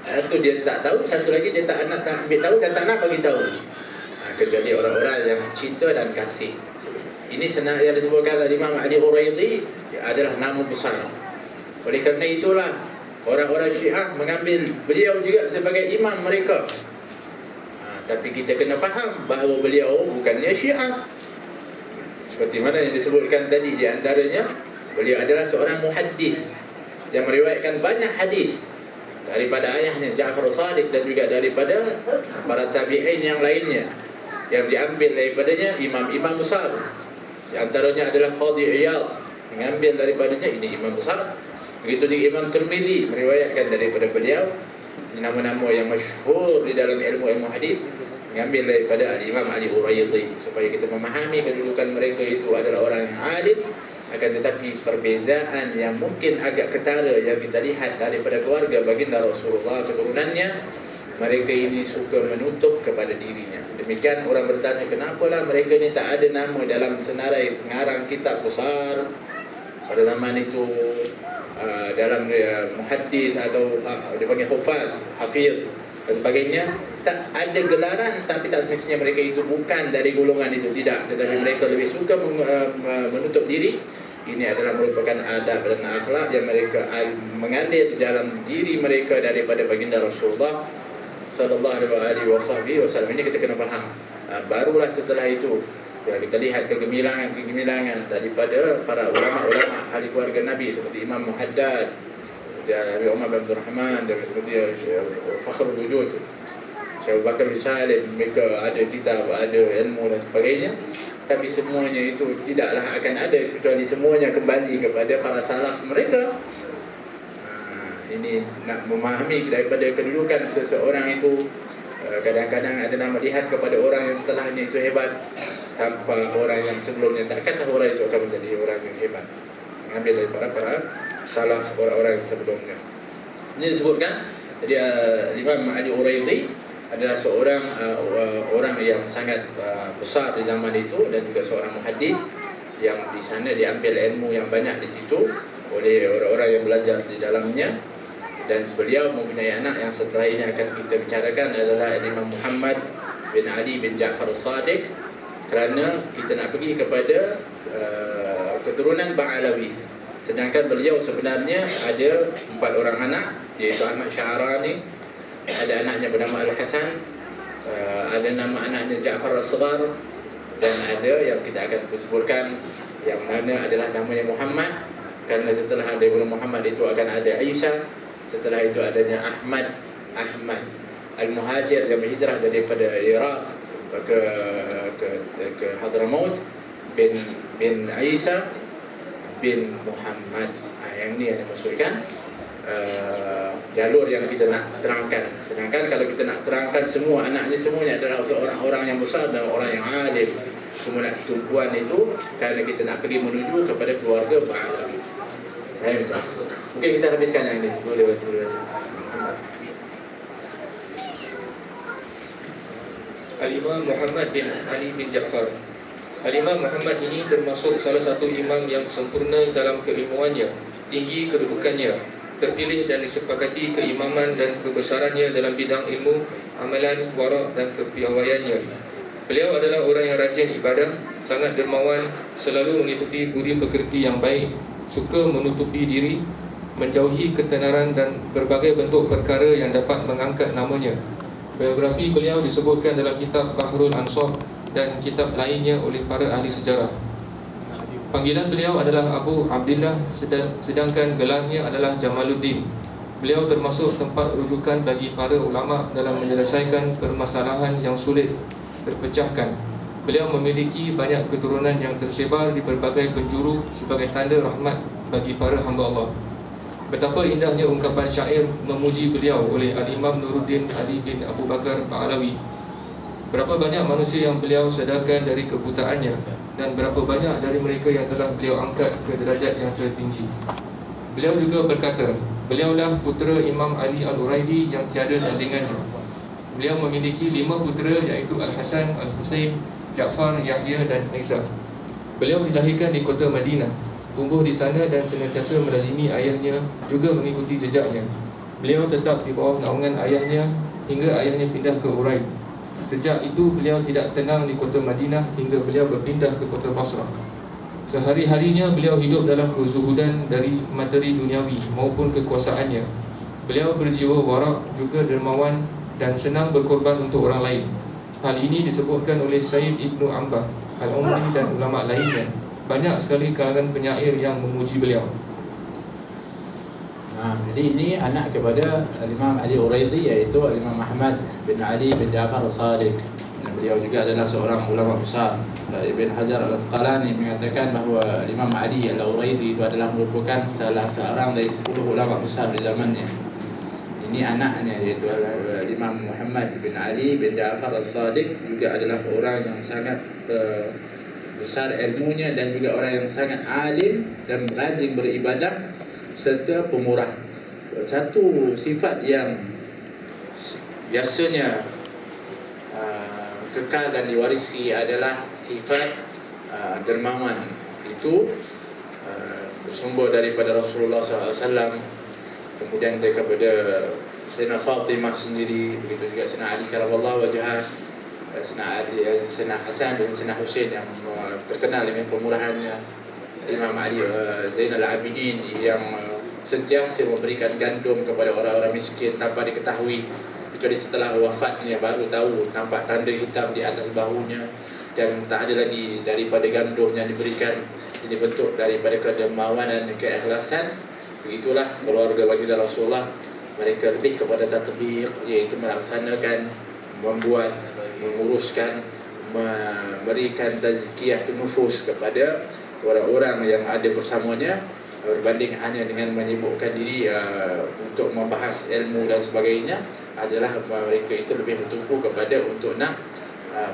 S1: satu dia tak tahu, satu lagi dia tak nak ambil tahu dan tak nak bagi tahu. Kecuali orang-orang yang cinta dan kasih. Ini senang yang disebutkan oleh Imam Ali Uraidhi adalah nama besar. Oleh kerana itulah orang-orang Syiah mengambil beliau juga sebagai imam mereka. Tapi kita kena faham bahawa beliau bukannya Syiah. Seperti mana yang disebutkan tadi, di antaranya beliau adalah seorang muhaddis yang meriwayatkan banyak hadis daripada ayahnya Ja'far Sadiq dan juga daripada para tabi'in yang lainnya, yang diambil daripadanya imam-imam besar. Di antaranya adalah Qadhi Iyad, mengambil daripadanya, ini imam besar. Begitu juga Imam Tirmizi meriwayatkan daripada beliau. Ini nama-nama yang masyhur di dalam ilmu hadis, mengambil daripada Al-Imam Ali Uraidhi, supaya kita memahami kedudukan mereka itu adalah orang yang adil. Akan tetapi perbezaan yang mungkin agak ketara yang kita lihat daripada keluarga baginda Rasulullah, keturunannya, mereka ini suka menutup kepada dirinya. Demikian orang bertanya, kenapalah mereka ni tak ada nama dalam senarai pengarang kitab besar pada zaman itu, dalam muhaddis atau dipanggil hufaz, hafiz dan sebagainya. Tak ada gelaran, tapi tak semestinya mereka itu bukan dari golongan itu, tidak. Tetapi mereka lebih suka menutup diri. Ini adalah merupakan adab dan akhlak yang mereka mengalir di dalam diri mereka daripada baginda Rasulullah sallallahu alaihi wasallam. Ini kita kena faham. Barulah setelah itu kita lihat kegemilangan daripada para ulama-ulama ahli keluarga Nabi, seperti Imam Muhaddad, seperti Abi Umar bin Abdul Rahman, dan seperti Fakhrul Wujud, Syekh Bakar bin Salim. Mereka ada kitab, ada ilmu dan sebagainya. Tapi semuanya itu tidaklah akan ada kecuali semuanya kembali kepada para salaf mereka. Ini nak memahami daripada kedudukan seseorang itu, kadang-kadang adalah melihat kepada orang yang setelahnya itu hebat tanpa orang yang sebelumnya. Takkanlah orang itu akan menjadi orang yang hebat. Mengambil daripada para salaf, orang-orang yang sebelumnya. Ini disebutkan. Jadi Imam Ali Uraidhi adalah seorang orang yang sangat besar di zaman itu, dan juga seorang muhaddis yang di sana diambil ilmu yang banyak di situ oleh orang-orang yang belajar di dalamnya. Dan beliau mempunyai anak yang setelah ini akan kita bicarakan adalah Imam Muhammad bin Ali bin Ja'far Sadiq, kerana kita nak pergi kepada keturunan Ba'alawi. Sedangkan beliau sebenarnya ada 4 orang anak, iaitu Ahmad Sya'rani, ada anaknya bernama Al-Hasan, ada nama anaknya Ja'far Al-Asghar, dan ada yang kita akan sebutkan yang mana adalah namanya Muhammad, kerana setelah ada Muhammad itu akan ada Isa. Setelah itu adanya Ahmad Al-Muhajir yang berhijrah daripada Iraq ke Hadramaut, bin Isa bin Muhammad. Yang ni yang dimaksudkan. jalur yang kita nak terangkan. Sedangkan kalau kita nak terangkan semua anaknya semuanya adalah orang-orang yang besar dan orang yang alim, semua nak tumpuan itu kerana kita nak pergi menuju kepada keluarga Ba'alawi. Faham tak? Mungkin kita habiskan yang ini. Boleh baca.
S3: Al-Imam Muhammad bin Ali bin Ja'far. Al-Imam Muhammad ini termasuk salah satu imam yang sempurna dalam keilmuannya, tinggi kedudukannya, terpilih dan disepakati keimaman dan kebesarannya dalam bidang ilmu, amalan, warak dan kepiawaiannya. Beliau adalah orang yang rajin ibadah, sangat dermawan, selalu mengikuti budi pekerti yang baik, suka menutupi diri, menjauhi ketenaran dan berbagai bentuk perkara yang dapat mengangkat namanya. Biografi beliau disebutkan dalam kitab Bahrul Ansor dan kitab lainnya oleh para ahli sejarah. Panggilan beliau adalah Abu Abdillah, sedangkan gelarnya adalah Jamaluddin. Beliau termasuk tempat rujukan bagi para ulama dalam menyelesaikan permasalahan yang sulit terpecahkan. Beliau memiliki banyak keturunan yang tersebar di berbagai penjuru sebagai tanda rahmat bagi para hamba Allah. Betapa indahnya ungkapan syair memuji beliau oleh Al-Imam Nuruddin Ali bin Abu Bakar Ba'alawi. Berapa banyak manusia yang beliau sedarkan dari kebutaannya, dan berapa banyak dari mereka yang telah beliau angkat ke derajat yang tertinggi. Beliau juga berkata, beliaulah putera Imam Ali Al-Uraidi yang tiada tandingannya. Beliau memiliki 5 putera, iaitu Al-Hasan, Al-Husain, Ja'far, Yahya dan Isa. Beliau dilahirkan di kota Madinah, tumbuh di sana dan senantiasa melazimi ayahnya, juga mengikuti jejaknya. Beliau tetap di bawah naungan ayahnya hingga ayahnya pindah ke Uraid. Sejak itu beliau tidak tenang di kota Madinah hingga beliau berpindah ke kota Basrah. Sehari-harinya beliau hidup dalam kezuhudan dari materi duniawi maupun kekuasaannya. Beliau berjiwa warak, juga dermawan dan senang berkorban untuk orang lain. Hal ini disebutkan oleh Sayyid Ibnu Ambah Al-Umri dan ulama lainnya. Banyak sekali kalangan penyair yang memuji beliau.
S1: Jadi ini anak kepada Imam Ali Uraidi, iaitu Imam Ahmad bin Ali bin Ja'far As-Sadiq. Beliau juga adalah seorang ulama besar. Ibn Hajar Al-Asqalani mengatakan bahawa Imam Ali Al-Uraidi itu adalah merupakan salah seorang dari 10 ulama besar di zamannya. Ini anaknya, iaitu Imam Muhammad bin Ali bin Ja'far As-Sadiq, juga adalah orang yang sangat besar ilmunya dan juga orang yang sangat alim dan rajin beribadah serta pemurah. Satu sifat yang biasanya kekal dan diwarisi adalah sifat dermawan. Itu bersumber daripada Rasulullah SAW, kemudian daripada Sayyidina Fatimah sendiri, begitu juga Sayyidina Ali karamallahu wajhah, Sayyidina Hasan dan Sayyidina Husain yang terkenal dengan pemurahannya. Imam Ali Zainal Abidin yang sentiasa memberikan gandum kepada orang-orang miskin tanpa diketahui, kecuali setelah wafatnya baru tahu nampak tanda hitam di atas bahunya dan tak ada lagi daripada gandum yang diberikan. Ini bentuk daripada kedermawanan dan keikhlasan. Begitulah keluarga baginda Rasulullah, mereka lebih kepada tatbiq, iaitu melaksanakan, membuat, menguruskan, memberikan tazkiyah nufus kepada orang-orang yang ada bersamanya, berbanding hanya dengan menyibukkan diri untuk membahas ilmu dan sebagainya. Adalah mereka itu lebih bertumpu kepada untuk nak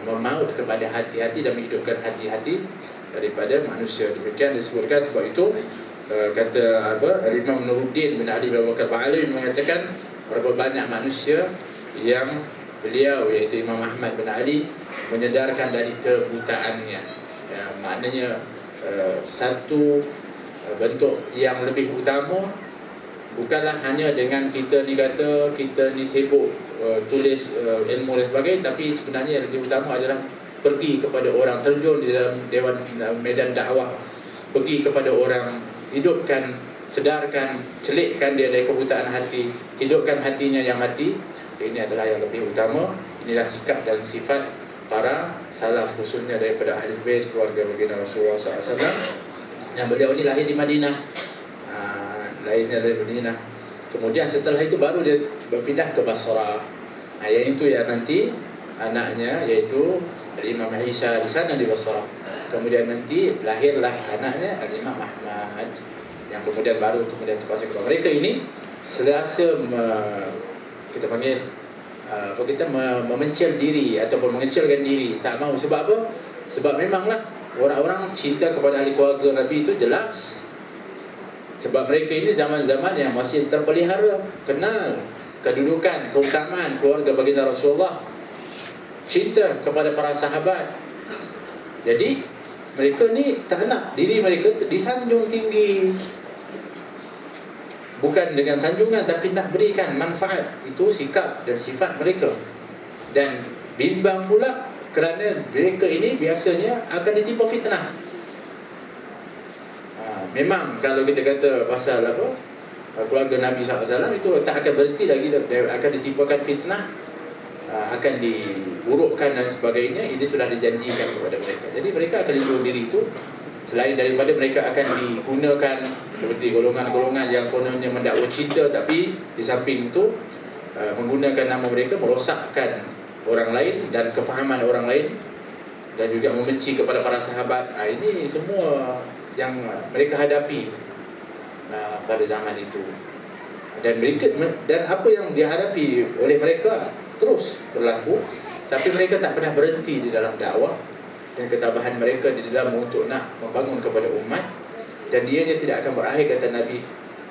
S1: memaut kepada hati-hati dan menghidupkan hati-hati daripada manusia. Demikian disebutkan. Sebab itu kata Imam Nuruddin bin Ali bin Abu Bakar Ba'alawi mengatakan berapa banyak manusia yang beliau, iaitu Imam Ahmad bin Ali, menyedarkan dari kebutaannya. Maknanya satu bentuk yang lebih utama bukanlah hanya dengan kita ni kata kita ni sibuk tulis ilmu dan sebagainya, tapi sebenarnya yang lebih utama adalah pergi kepada orang, terjun di dalam dewan medan dakwah, pergi kepada orang, hidupkan, sedarkan, celikkan dia dari kebutaan hati, hidupkan hatinya yang mati. Ini adalah yang lebih utama. Inilah sikap dan sifat para salaf, khususnya daripada ahli bait keluarga baginda Rasulullah SAW. Yang beliau ini lahir di Madinah, lahirnya dari Madinah. Kemudian setelah itu baru dia berpindah ke Basrah. Yang itu ya nanti anaknya, iaitu Imam Isa di sana di Basrah. Kemudian nanti lahirlah anaknya Imam Ahmad, yang kemudian baru kemudian sepasang keluar. Mereka ini selasa kita panggil memencil diri ataupun mengecilkan diri, tak mau. Sebab apa? Sebab memanglah orang-orang cinta kepada ahli keluarga Nabi itu jelas. Sebab mereka ini zaman-zaman yang masih terpelihara, kenal kedudukan, keutamaan keluarga baginda Rasulullah, cinta kepada para sahabat. Jadi mereka ni tak nak diri mereka disanjung tinggi, bukan dengan sanjungan, tapi nak berikan manfaat. Itu sikap dan sifat mereka. Dan bimbang pula kerana mereka ini biasanya akan ditimpa fitnah. Memang kalau kita kata pasal keluarga Nabi SAW, itu tak akan berhenti lagi, akan ditimpakan fitnah, akan diburukkan dan sebagainya. Ini sudah dijanjikan kepada mereka. Jadi mereka akan lindung diri itu. Selain daripada mereka akan digunakan seperti golongan-golongan yang kononnya mendakwa cinta, tapi di samping itu menggunakan nama mereka merosakkan orang lain dan kefahaman orang lain, dan juga membenci kepada para sahabat. Ini semua yang mereka hadapi pada zaman itu. Dan apa yang dihadapi oleh mereka terus berlaku, tapi mereka tak pernah berhenti di dalam dakwah dan ketabahan mereka di dalam untuk nak membangun kepada umat. Dan dianya tidak akan berakhir, kata Nabi,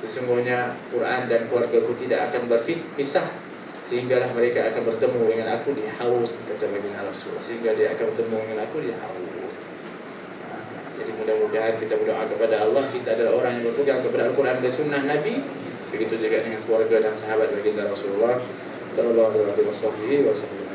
S1: sesungguhnya Quran dan keluargaku tidak akan berpisah sehinggalah mereka akan bertemu dengan aku di Haud, kata baginda Rasul, sehingga dia akan bertemu dengan aku di Haud. Jadi mudah-mudahan kita berdoa kepada Allah, kita adalah orang yang berpegang kepada Al-Quran dan Sunnah Nabi. Begitu juga dengan keluarga dan sahabat baginda Rasulullah sallallahu alaihi wasallam.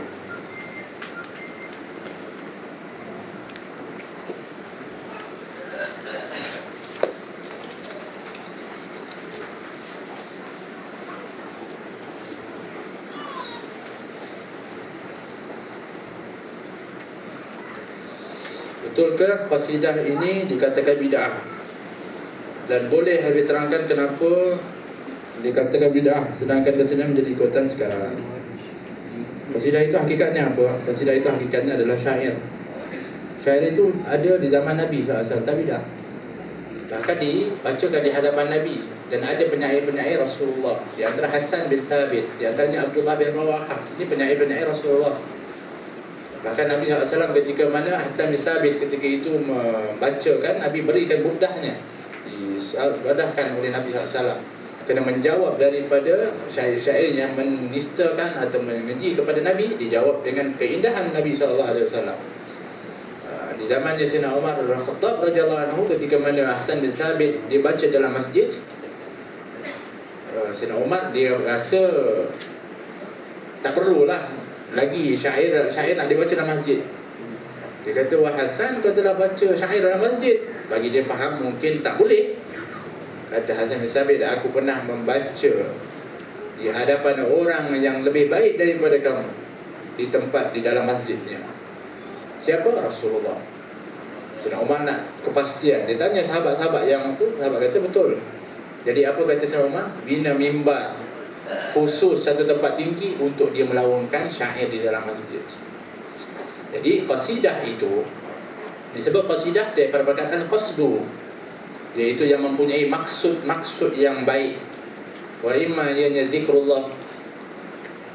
S1: Betulkah qasidah ini dikatakan bid'ah? Dan boleh habis terangkan kenapa dikatakan bid'ah sedangkan qasidah menjadi ikutan sekarang? Qasidah itu hakikatnya apa? Qasidah itu hakikatnya adalah syair. Syair itu ada di zaman Nabi SAW, tak bid'ah. Bahkan dibacakan di hadapan Nabi. Dan ada penyair-penyair Rasulullah, di antara Hasan bin Thabit, di antaranya Abdullah bin Rawahah. Ini penyair-penyair Rasulullah. Bahkan Nabi SAW ketika mana Hasan bin Thabit ketika itu membacakan, Nabi berikan burdahnya, dibadahkan oleh Nabi SAW, kena menjawab daripada syair-syair yang menistakan atau mengeji kepada Nabi, dijawab dengan keindahan Nabi SAW. Di zaman Sayyidina Umar Al-Khattab radhiyallahu anhu, ketika mana Hasan bin Thabit dibaca dalam masjid, Sayyidina Umar dia rasa tak perlulah lagi syair nak dibaca dalam masjid. Dia kata, wah Hasan, kau telah baca syair dalam masjid. Bagi dia faham mungkin tak boleh. Kata Hasan bin Thabit, aku pernah membaca di hadapan orang yang lebih baik daripada kamu di tempat di dalam masjidnya. Siapa? Rasulullah. Sayyidina Umar nak kepastian. Dia tanya sahabat-sahabat yang tu, sahabat kata betul. Jadi apa kata Sayyidina Umar? Bina mimbar khusus satu tempat tinggi untuk dia melawangkan syair di dalam masjid. Jadi qasidah itu disebut qasidah daripada perkataan qasdu, iaitu yang mempunyai maksud yang baik. Wa imma ianya zikrullah,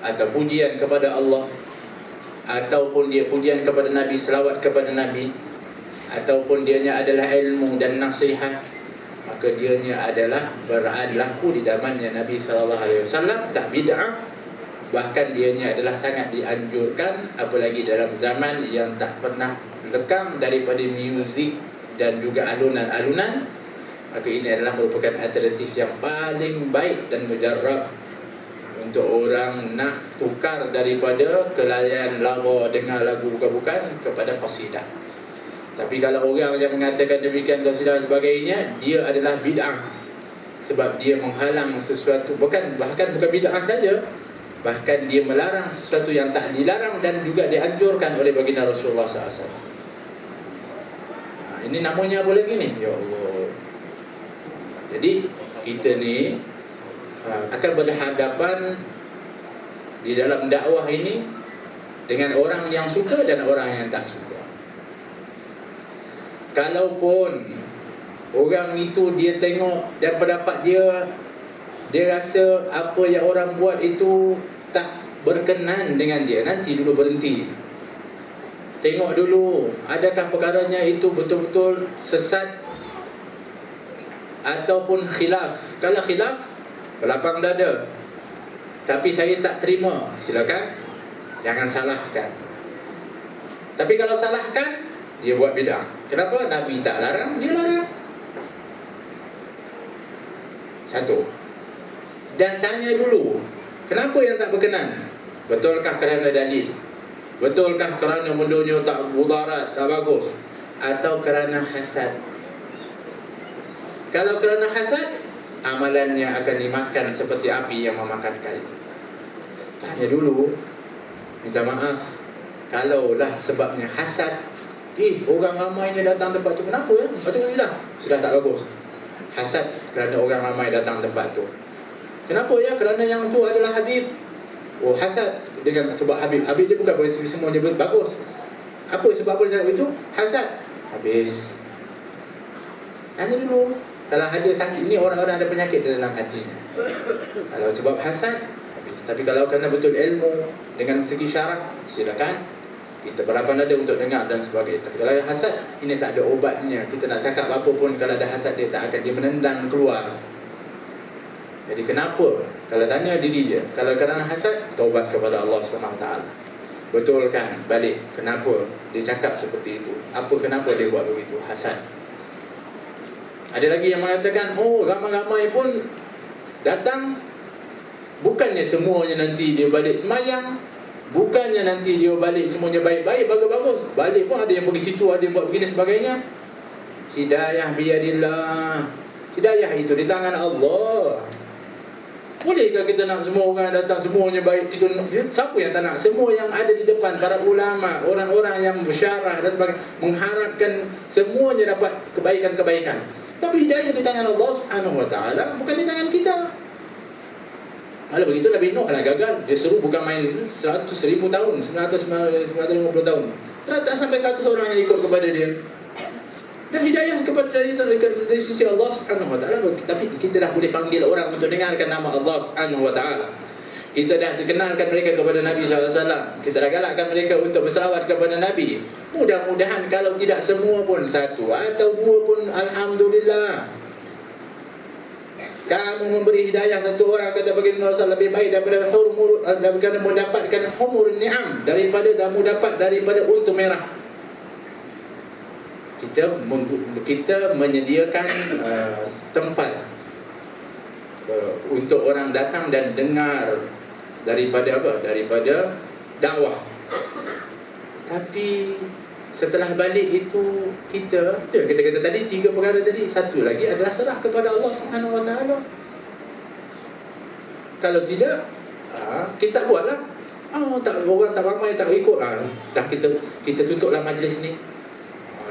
S1: atau pujian kepada Allah, ataupun dia pujian kepada Nabi, selawat kepada Nabi, ataupun dianya adalah ilmu dan nasihat, maka dianya adalah berlaku di zamannya Nabi SAW, tak bid'ah. Bahkan dianya adalah sangat dianjurkan, apalagi dalam zaman yang tak pernah lekang daripada muzik dan juga alunan-alunan. Maka ini adalah merupakan alternatif yang paling baik dan mujarrab untuk orang nak tukar daripada kelainan lawa dengar lagu bukan-bukan kepada qasidah. Tapi kalau orang yang mengatakan demikian qasidah sebagainya, dia adalah bid'ah. Sebab dia menghalang sesuatu, bahkan bukan bid'ah saja, bahkan dia melarang sesuatu yang tak dilarang dan juga dianjurkan oleh baginda Rasulullah SAW. Ini namanya apa lagi ni? Ya Allah. Jadi kita ni akan berhadapan di dalam dakwah ini dengan orang yang suka dan orang yang tak suka. Kalaupun orang itu dia tengok dan pendapat dia rasa apa yang orang buat itu tak berkenan dengan dia, nanti dulu berhenti. Tengok dulu, adakah perkaranya itu betul-betul sesat ataupun khilaf. Kalau khilaf, berlapang dada. Tapi saya tak terima, silakan, jangan salahkan. Tapi kalau salahkan, dia buat bid'ah. Kenapa? Nabi tak larang, dia larang. Satu. Dan tanya dulu, kenapa yang tak berkenan? Betulkah kerana dalil? Betulkah kerana mendunia tak mudarat, tak bagus? Atau kerana hasad? Kalau kerana hasad, amalannya akan dimakan seperti api yang memakan kayu. Tanya dulu, minta maaf. Kalaulah sebabnya hasad, orang ramai ni datang tempat tu, kenapa ya? Betul sudah tak bagus. Hasad kerana orang ramai datang tempat tu. Kenapa ya? Kerana yang tu adalah Habib. Oh, hasad dengan sebab Habib. Habib dia bukan berarti semuanya bagus. Apa sebab apa dia cakap itu? Hasad. Habis. Tanya dulu. Kalau ada sakit ni, orang-orang ada penyakit dalam hatinya. Kalau sebab hasad, habis. Tapi kalau kerana betul ilmu dengan segi syarak, silakan. Kita berhadapan ada untuk dengar dan sebagainya. Tapi kalau ada hasad, ini tak ada obatnya. Kita nak cakap apa pun, kalau ada hasad dia tak akan, dia menendang keluar. Jadi kenapa? Kalau tanya diri dia, kalau kerana hasad, taubat kepada Allah SWT. Betulkan balik kenapa dia cakap seperti itu. Apa kenapa dia buat begitu? Hasad. Ada lagi yang mengatakan, oh ramai-ramai pun datang, bukannya semuanya nanti dia balik semayang, bukannya nanti dia balik semuanya baik-baik, bagus-bagus. Balik pun ada yang pergi situ, ada yang buat begini sebagainya. Hidayah biyadillah. Hidayah itu di tangan Allah. Bolehkah kita nak semua orang datang semuanya baik? Itu siapa yang tak nak? Semua yang ada di depan, para ulama, orang-orang yang bersyarah dan sebagainya, mengharapkan semuanya dapat kebaikan-kebaikan. Tapi hidayah di tangan Allah Subhanahu Wa Taala, bukan di tangan kita. Kalau begitu Nabi Nuh lah gagal. Dia seru bukan main 100,000 tahun, 950 tahun. Tak sampai 100 orang yang ikut kepada dia. Dan hidayah kepada dari sisi Allah Subhanahu Wa Taala. Tapi kita dah boleh panggil orang untuk dengarkan nama Allah Subhanahu Wa Taala. Kita dah dikenalkan mereka kepada Nabi SAW. Kita dah galakkan mereka untuk berselawat kepada Nabi. Mudah-mudahan kalau tidak semua pun, satu atau dua pun, alhamdulillah. Kamu memberi hidayah satu orang, kata baginda Rasul, lebih baik daripada mendapatkan humur ni'am, daripada dapat daripada unta merah. Kita menyediakan tempat untuk orang datang dan dengar daripada apa? Daripada dakwah. Tapi setelah balik itu kita kata tadi 3 perkara tadi, satu lagi adalah serah kepada Allah Subhanahu Wa Taala. Kalau tidak, kita buatlah. Tak, orang tak ramai tak ikut, dah kita tutuplah majlis ni.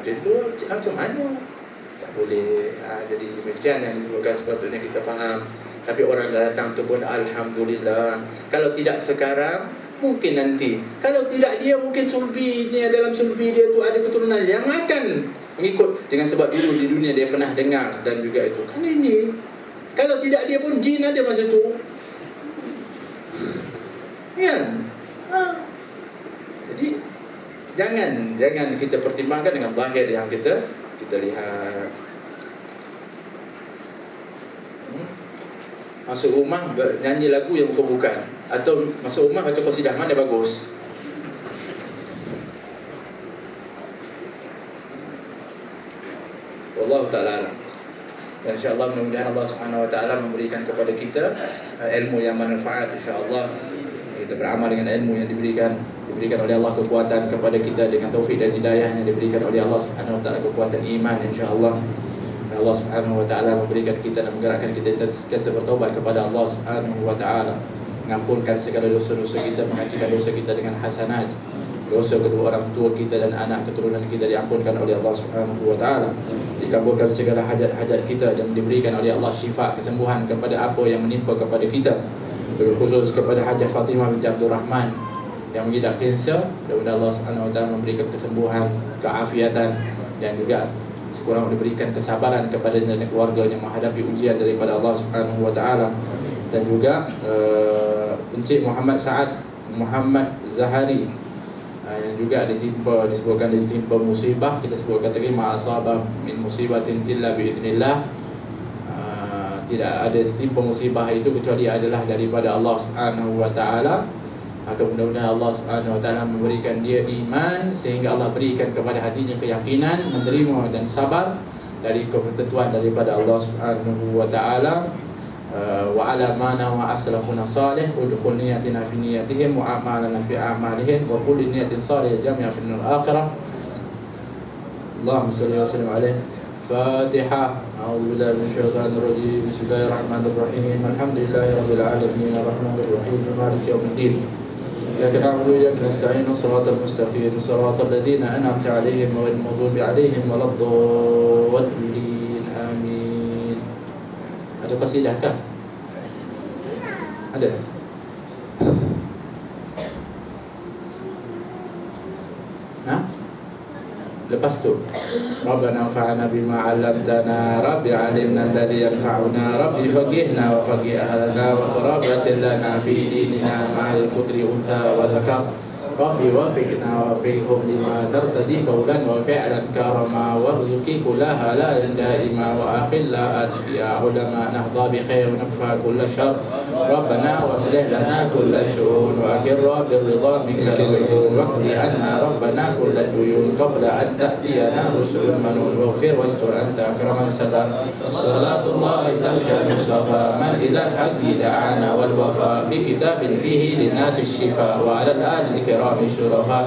S1: Jadi tu macam mana? Tak boleh. Jadi demikian yang disebutkan, sepatutnya kita faham. Tapi orang dah datang tu pun alhamdulillah. Kalau tidak sekarang, mungkin nanti. Kalau tidak dia, mungkin sulbinya, dalam sulbi dia tu ada keturunan yang akan mengikut, dengan sebab dulu di dunia dia pernah dengar dan juga itu. Kan ini. Kalau tidak dia pun jin ada masa tu. Kan? Jadi jangan kita pertimbangkan dengan zahir yang kita lihat. Masuk rumah nyanyi lagu yang bukan-bukan, atau masuk rumah baca qasidah, mana bagus? Wallahu ta'ala alam. Dan insya-Allah mudah-mudahan Allah Subhanahu Wa Taala memberikan kepada kita ilmu yang manfaat, insya-Allah. Kita beramal dengan ilmu yang diberikan oleh Allah, kekuatan kepada kita dengan taufik dan hidayah yang diberikan oleh Allah Subhanahu Wa Taala, kekuatan iman, insya-Allah. Allah Subhanahu Wa Taala memberikan kita dan menggerakkan kita sentiasa bertaubat kepada Allah Subhanahu Wa Taala, mengampunkan segala dosa-dosa kita, menggantikan dosa kita dengan hasanat. Dosa kedua orang tua kita dan anak keturunan kita diampunkan oleh Allah Subhanahu Wa Taala. Dikabulkan segala hajat-hajat kita dan diberikan oleh Allah syifa, kesembuhan kepada apa yang menimpa kepada kita. Khusus kepada Hajah Fatimah binti Abdul Rahman yang mengidap kanser, mudah-mudahan Allah Subhanahu Wa Taala memberikan kesembuhan, keafiatan, dan juga sekurang diberikan kesabaran kepada dan keluarganya menghadapi ujian daripada Allah Subhanahu Wa Taala.
S4: dan juga Encik Muhammad Saad Muhammad Zahari yang juga disebutkan ditimpa musibah. Kita sebutkan tadi ma'asabah min musibatin illa biidznillah, tidak ada ditimpa musibah itu kecuali adalah daripada Allah Subhanahu wa taala. Maka mudah-mudahan Allah Subhanahu wa taala memberikan dia iman sehingga Allah berikan kepada hatinya keyakinan, menerima dan sabar dari ketentuan daripada Allah Subhanahu wa taala. Wa ala mana wa aslafuna salih udkhul niyatina fi niyatihim wa a'malana fi a'malihim wa kulli niyatin salih jami'a fi al-akhirah. Allahumma salli wa sallim alaihi. Fatiha. A'udzu billahi minasy syaithanir rajim. Bismillahirrahmanirrahim. Alhamdulillahi rabbil alamin arrahmanir rahim maliki yaumiddin. إياك نعبد وإياك نستعين صراط المستقيم صراط الذين أنعمت عليهم غير المغضوب عليهم ولا الضالين آمين. Ada qasidah kah? Ada? Hah? Lepas tu Rabbana anfa'na bima 'allamtana Rabbi 'allimna alladhi yanfa'una Rabbi faqihna wa faqih ahlana wa qarabatin lana fi dinina ma'al putri untha wa dzakar Rabbi wafiqna wa fiqhum lima tartadi qawlan wa fi'lan karama warzuqi kullaha halalan daima wa akhilla atqiya ulama nahdha bi khair wa nakfa kulla syarr Rabbana waslih lana kulla syu'un wa akirra birridha minka waqdi anna Rabbana kulla duyun qabla an ta'tiyana rusulun manun waghfir wastur anta akraman sadar Salatullah tamshal mustafa man ila al-haqqi da'ana wal wafa bi kitabin fihi linati shifa wa ala al-ali كرام الشرفاء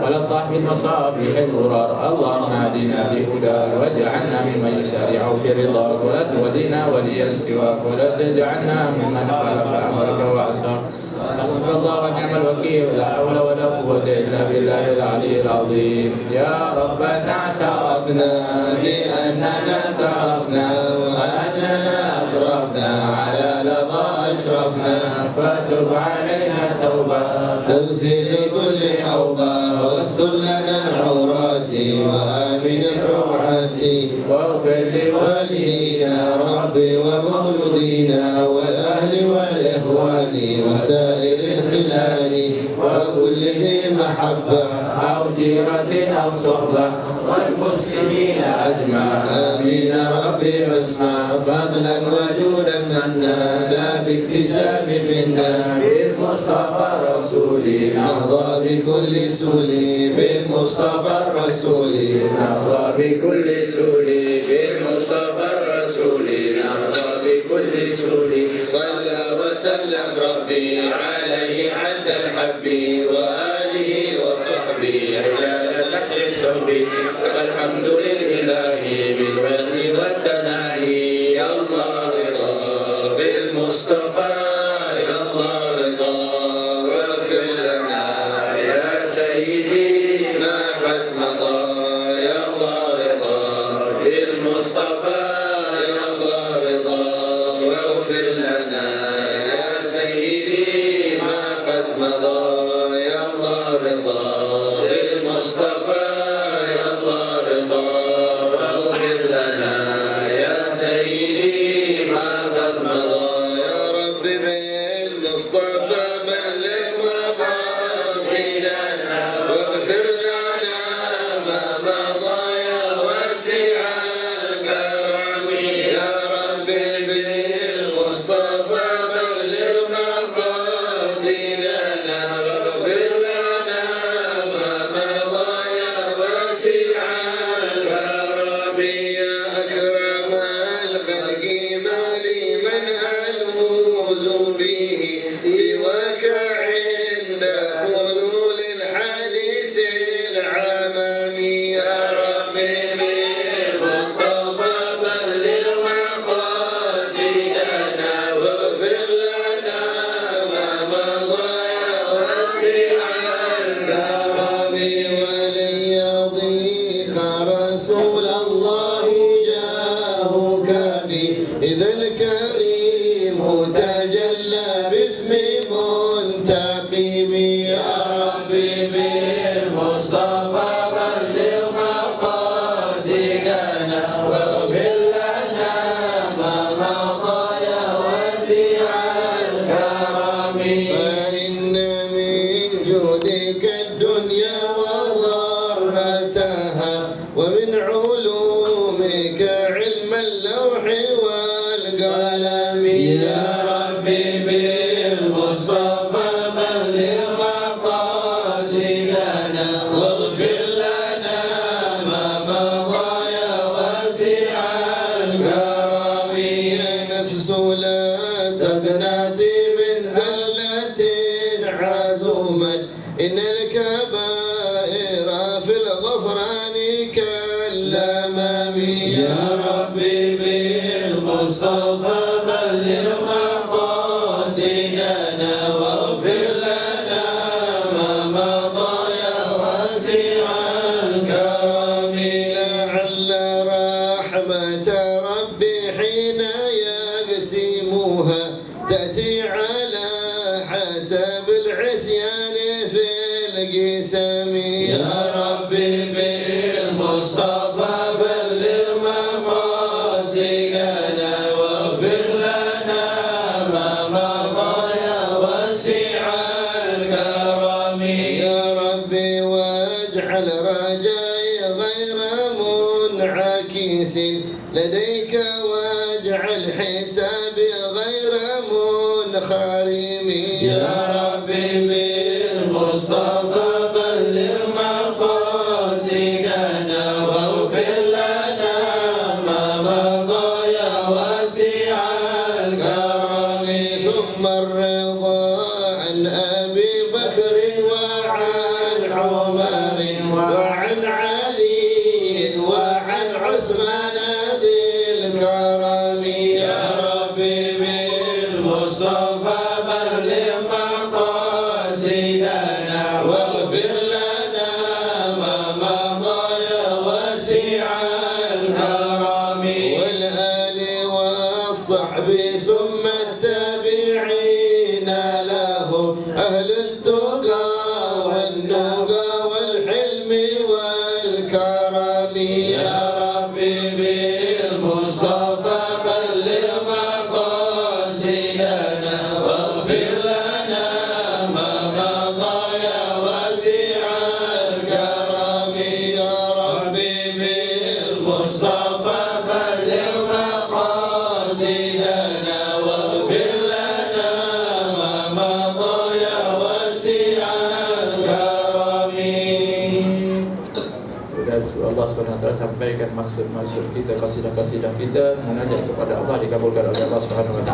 S4: ولا صاحب المصابيح الغرار اللهم اهدنا بهدى واجعلنا ممن يسارع في رضاك ولا تولنا وليا سواك ولا تجعلنا ممن خالف امرك وعصاك حسبنا الله ونعم الوكيل لا حول ولا قوة إلا بالله العلي العظيم يا ربنا اعترفنا بأننا اعترفنا وأننا أسرفنا على لظى أشرفنا فتب علينا توبة تغسل كل حوبة واستر لنا العورات وآمن الروعات واغفر لوالدينا ربي ومولودينا والأهل والإخوان وسائر الخلان وكل ذي محبة أو جيرة أو صحبة والمسلمين أجمع آمين ربي واسمع فضلا وجودا منا لا باكتساب منا بالمصطفى الرسول نهضى بكل سول بالمصطفى الرسول نهضى بكل سول بالمصطفى الرسول نهضى بكل سول صلى وسلم ربي عليه عند الحب وآله وصحبه عداد تحت صحبه والحمد لله بالبر والتناهي يا الله رضا بالمصطفى يا الله رضا واغفر لنا يا سيدي ما قد مضى يا الله رضا بالمصطفى يا الله رضا واغفر لنا يا سيدي ما قد مضى يا الله رضا بالمصطفى يا الله رضا واغفر لنا يا سيدي ما قد مضى يا رب بالمصطفى بلغ مقاصدنا واغفر لنا ما مضى يا واسع الكرم يا رب بالمصطفى بلغ مقاصدنا واغفر لنا ما مضى يا واسع الكرم يا أكرم الخلق ما لي من ألوذ به سواك عند حلول الحديث العمم يا رب بالمصطفى بلغ مقاصدنا واغفر لنا ما مضى يا واسع الكرم ولن يضيق رسول الله جاهك بي إذا الكريم تجلى باسم منتقم يا ربي بالمصطفى بلغ مقاصدنا واغفر لنا ما مضى يا واسع
S5: حياتي من زلة عظمت إن الكبائر في الغفران كالأمام يا ربي بالمصطفى بلغ مقاصدنا واغفر لنا ما مضى يا واسع الكرم لعل رحمة ربي حين يقسمها تأتي على حسب العصيان في القسم يا ربي بالمصطفى بلغ مقاصدنا واغفر لنا ما مضى يا واسع الكرم يا ربي واجعل رجائي غير منعكس لديك واجعل حسابي غير منخرم يا ربي بالمصطفى بلغ مقاصدنا واغفر لنا ما مضى يا واسع الكرم ثم الرضا عن أبي بكر وعن عمر وعن علي وعن عثمان ذي الكرم يا ربي بالمصطفى بلغ مقاصدنا واغفر لنا ما مضى يا واسع الكرم والآل والصحب ثم التابعين لهم أهل التقى والنقى والحلم والكرم يا ربي بالمصطفى بلغ مقاصدنا واغفر لنا ما مضى يا واسع الكرم يا ربي بالمصطفى بلغ مقاصدنا واغفر لنا ما مضى يا واسع الكرم.
S4: Allah SWT sampaikan maksud-maksud kita, kasidah-kasidah kita, munajat kepada Allah dikabulkan oleh Allah SWT.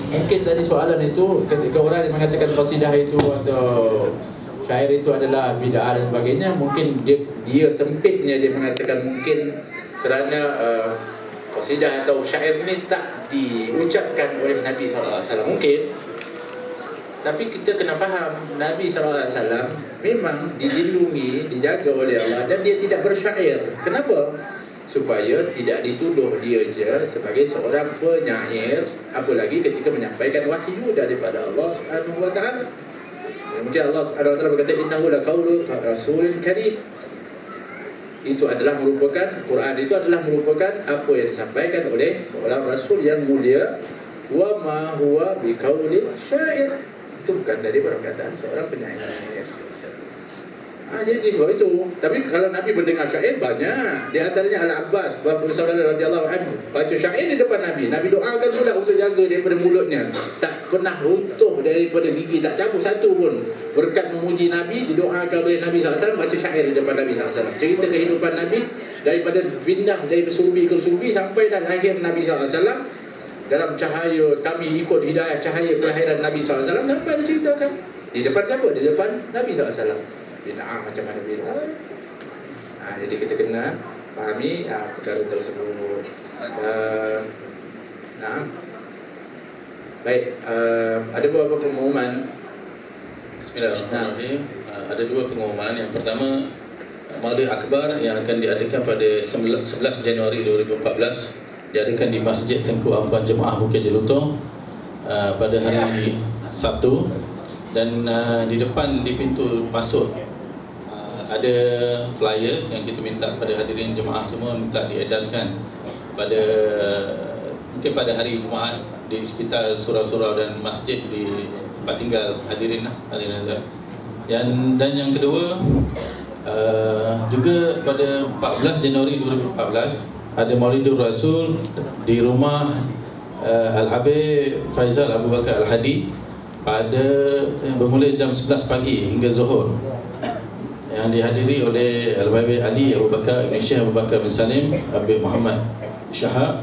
S4: Mungkin tadi soalan itu ketika orang yang mengatakan kasidah itu atau syair itu adalah bid'ah dan sebagainya, mungkin dia sempitnya dia mengatakan mungkin kerana kasidah atau syair ini tak diucapkan oleh Nabi SAW. Mungkin. Tapi kita kena faham Nabi SAW memang dilindungi, dijaga oleh Allah dan dia tidak bersyair. Kenapa? Supaya tidak dituduh dia je sebagai seorang penyair, apalagi ketika menyampaikan wahyu daripada Allah Subhanahu wa taala. Kemudian Allah Subhanahu wa taala berkata innahu laqaulu rasulin karim. Itu adalah merupakan Quran, itu adalah merupakan apa yang disampaikan oleh seorang rasul yang mulia. Wa ma huwa biqauli syair. Itu bukan dari perkataan seorang penyair. Jadi sebab itu. Tapi kalau Nabi mendengar syair banyak. Di antaranya Al-Abbas, bapa saudara radhiyallahu anhu, baca syair di depan Nabi. Nabi doakan pula untuk jaga daripada mulutnya. Tak pernah runtuh daripada gigi, tak cabut satu pun. Berkat memuji Nabi, didoakan oleh Nabi SAW, baca syair di depan Nabi SAW. Cerita kehidupan Nabi daripada pindah dari surbi ke surbi sampai dah lahir Nabi SAW. Dalam cahaya, kami ikut hidayah cahaya kelahiran Nabi SAW. Sampai diceritakan di depan siapa? Di depan Nabi SAW. Bid'ah macam mana bid'ah? Jadi kita kena fahami perkara tersebut. Baik, ada beberapa pengumuman.
S2: Bismillahirrahmanirrahim. Ada dua pengumuman. Yang pertama, Maulid Akbar yang akan diadakan pada 11 Januari 2014 diadakan di Masjid Tengku Ampuan Jemaah Bukit Jelutong pada hari Sabtu, dan di depan di pintu masuk ada flyers yang kita minta pada hadirin jemaah semua minta diedarkan mungkin pada hari Jumaat di sekitar surau-surau dan masjid di tempat tinggal hadirin dan yang kedua juga pada 14 Januari 2014 ada Maulidur Rasul di rumah Al-Habib Faizal Abu Bakar Al-Hadi pada bermula jam 11 pagi hingga Zuhur, yang dihadiri oleh Al-Habib Ali Abu Bakar Ibn Syekh Abu Bakar bin Salim, Habib Muhammad Syahab,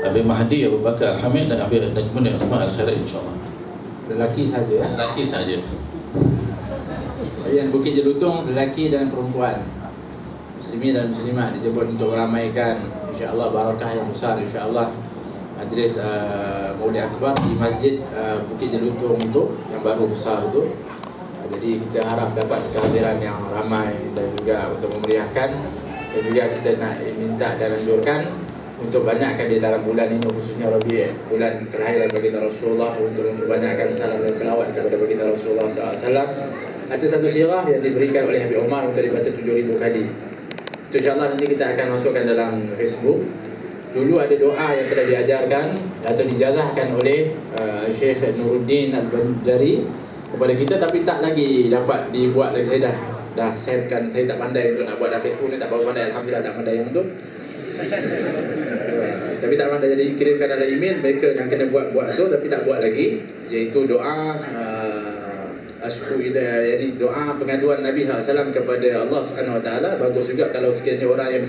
S2: Habib Mahdi Abu Bakar Al-Hamid dan Habib Najmun Al-Khairat, insyaAllah.
S4: lelaki saja ya.
S2: Lelaki saja.
S4: Yang Bukit Jelutong lelaki dan perempuan, muslimin dan muslimat dijemput untuk meramaikan insya-Allah barakah yang besar insya-Allah majlis Maulid Akbar di Masjid Bukit Jelutong itu yang baru besar itu. Jadi kita harap dapat kehadiran yang ramai dan juga untuk memeriahkan, dan juga kita nak minta dan anjurkan untuk banyakkan di dalam bulan ini khususnya Rabi', bulan kelahiran baginda Rasulullah, untuk memperbanyakkan salam dan selawat kepada baginda Rasulullah SAW. Ada satu sirah yang diberikan oleh Habib Omar untuk dibaca 7,000 kali. Itu insyaAllah nanti kita akan masukkan dalam Facebook. Dulu ada doa yang telah diajarkan atau dijazahkan oleh Syekh Nuruddin Al-Banjari kepada kita, tapi tak lagi dapat dibuat lagi. Saya dah sendkan, saya tak pandai untuk nak buat dalam Facebook ni, tak berapa pandai, alhamdulillah tak pandai yang tu. Tapi tak pandai, jadi kirimkan dalam email, mereka yang kena buat tu tapi tak buat lagi, iaitu doa jadi doa pengaduan Nabi SAW kepada Allah Subhanahu Wa Taala. Bagus juga kalau sekiranya orang yang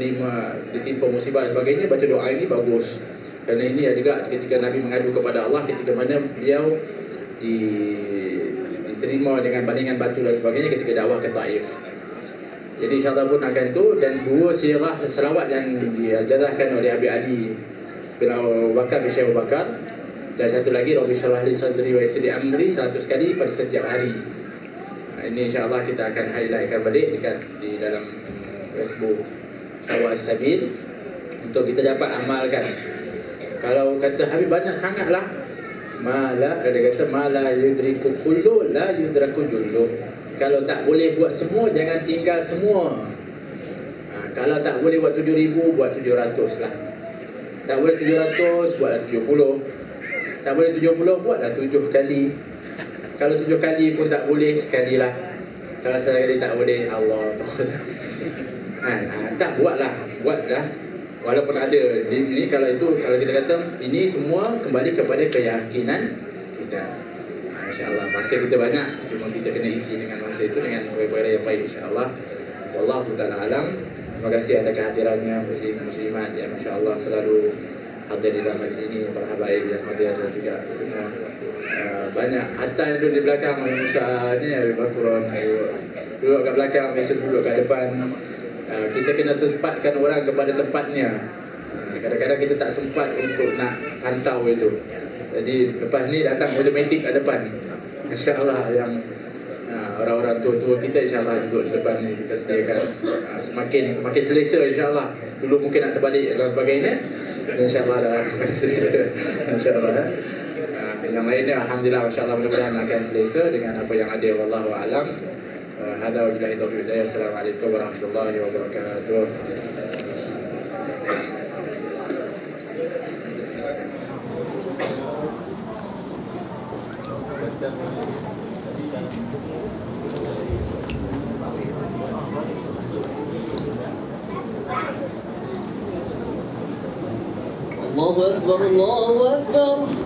S4: ditimpa musibah dan sebagainya baca doa ini, bagus. Kerana ini juga ketika Nabi mengadu kepada Allah ketika mana beliau diterima dengan bandingan batu dan sebagainya ketika dakwah ke Taif. Jadi insyaAllah pun akan itu. Dan 2 sirah selawat yang dijazahkan oleh Habib Ali bin Abu Bakar bin Syekh Abu Bakar, dan satu lagi Rabbi Syrah li Sadri wa Yassir li Amri 100 kali pada setiap hari. Ini insyaAllah kita akan highlightkan balik di dalam Facebook Sawah As-Sabil untuk kita dapat amalkan. Kalau kata Habib banyak sangatlah, dia kata mala yudriku kullu la yudraku jullu. Kalau tak boleh buat semua, jangan tinggal semua. Kalau tak boleh buat 7,000, buat 700 lah. Tak boleh 700, buatlah 70. Tak boleh 70, buatlah 7 kali. Kalau 7 kali pun tak boleh, sekali lah. Kalau sekali tak boleh, Allah tahu. Tak buatlah, buatlah. Walaupun ada ini, kalau kita kata ini semua kembali kepada keyakinan kita. InsyaAllah masa kita banyak, cuma kita kena isi dengan masa itu dengan perkara yang baik insyaAllah. Wallahu ta'ala alam. Terima kasih atas kehadirannya muslimat yang insyaAllah selalu hadir di dalam majlis ini, para habaib yang hadir dan juga semua banyak. Hatta yang duduk di belakang Musa ni, Al-Quran duduk kat belakang, biasa duduk kat depan. Kita kena tempatkan orang kepada tempatnya. Kadang-kadang kita tak sempat untuk nak pantau itu. Jadi lepas ni datang automatik kat depan. InsyaAllah yang orang-orang tua-tua kita insyaAllah duduk di depan ni, kita sediakan semakin selesa insyaAllah. Dulu mungkin nak terbalik dan sebagainya, InsyaAllah dah semakin selesa InsyaAllah. Yang lainnya alhamdulillah insyaAllah mudah-mudahan akan selesa dengan apa yang ada. Wallahu a'lam. Hada wa billahi taufiq. Assalamualaikum warahmatullahi wabarakatuh.
S5: Allahu Akbar, Allahu Akbar.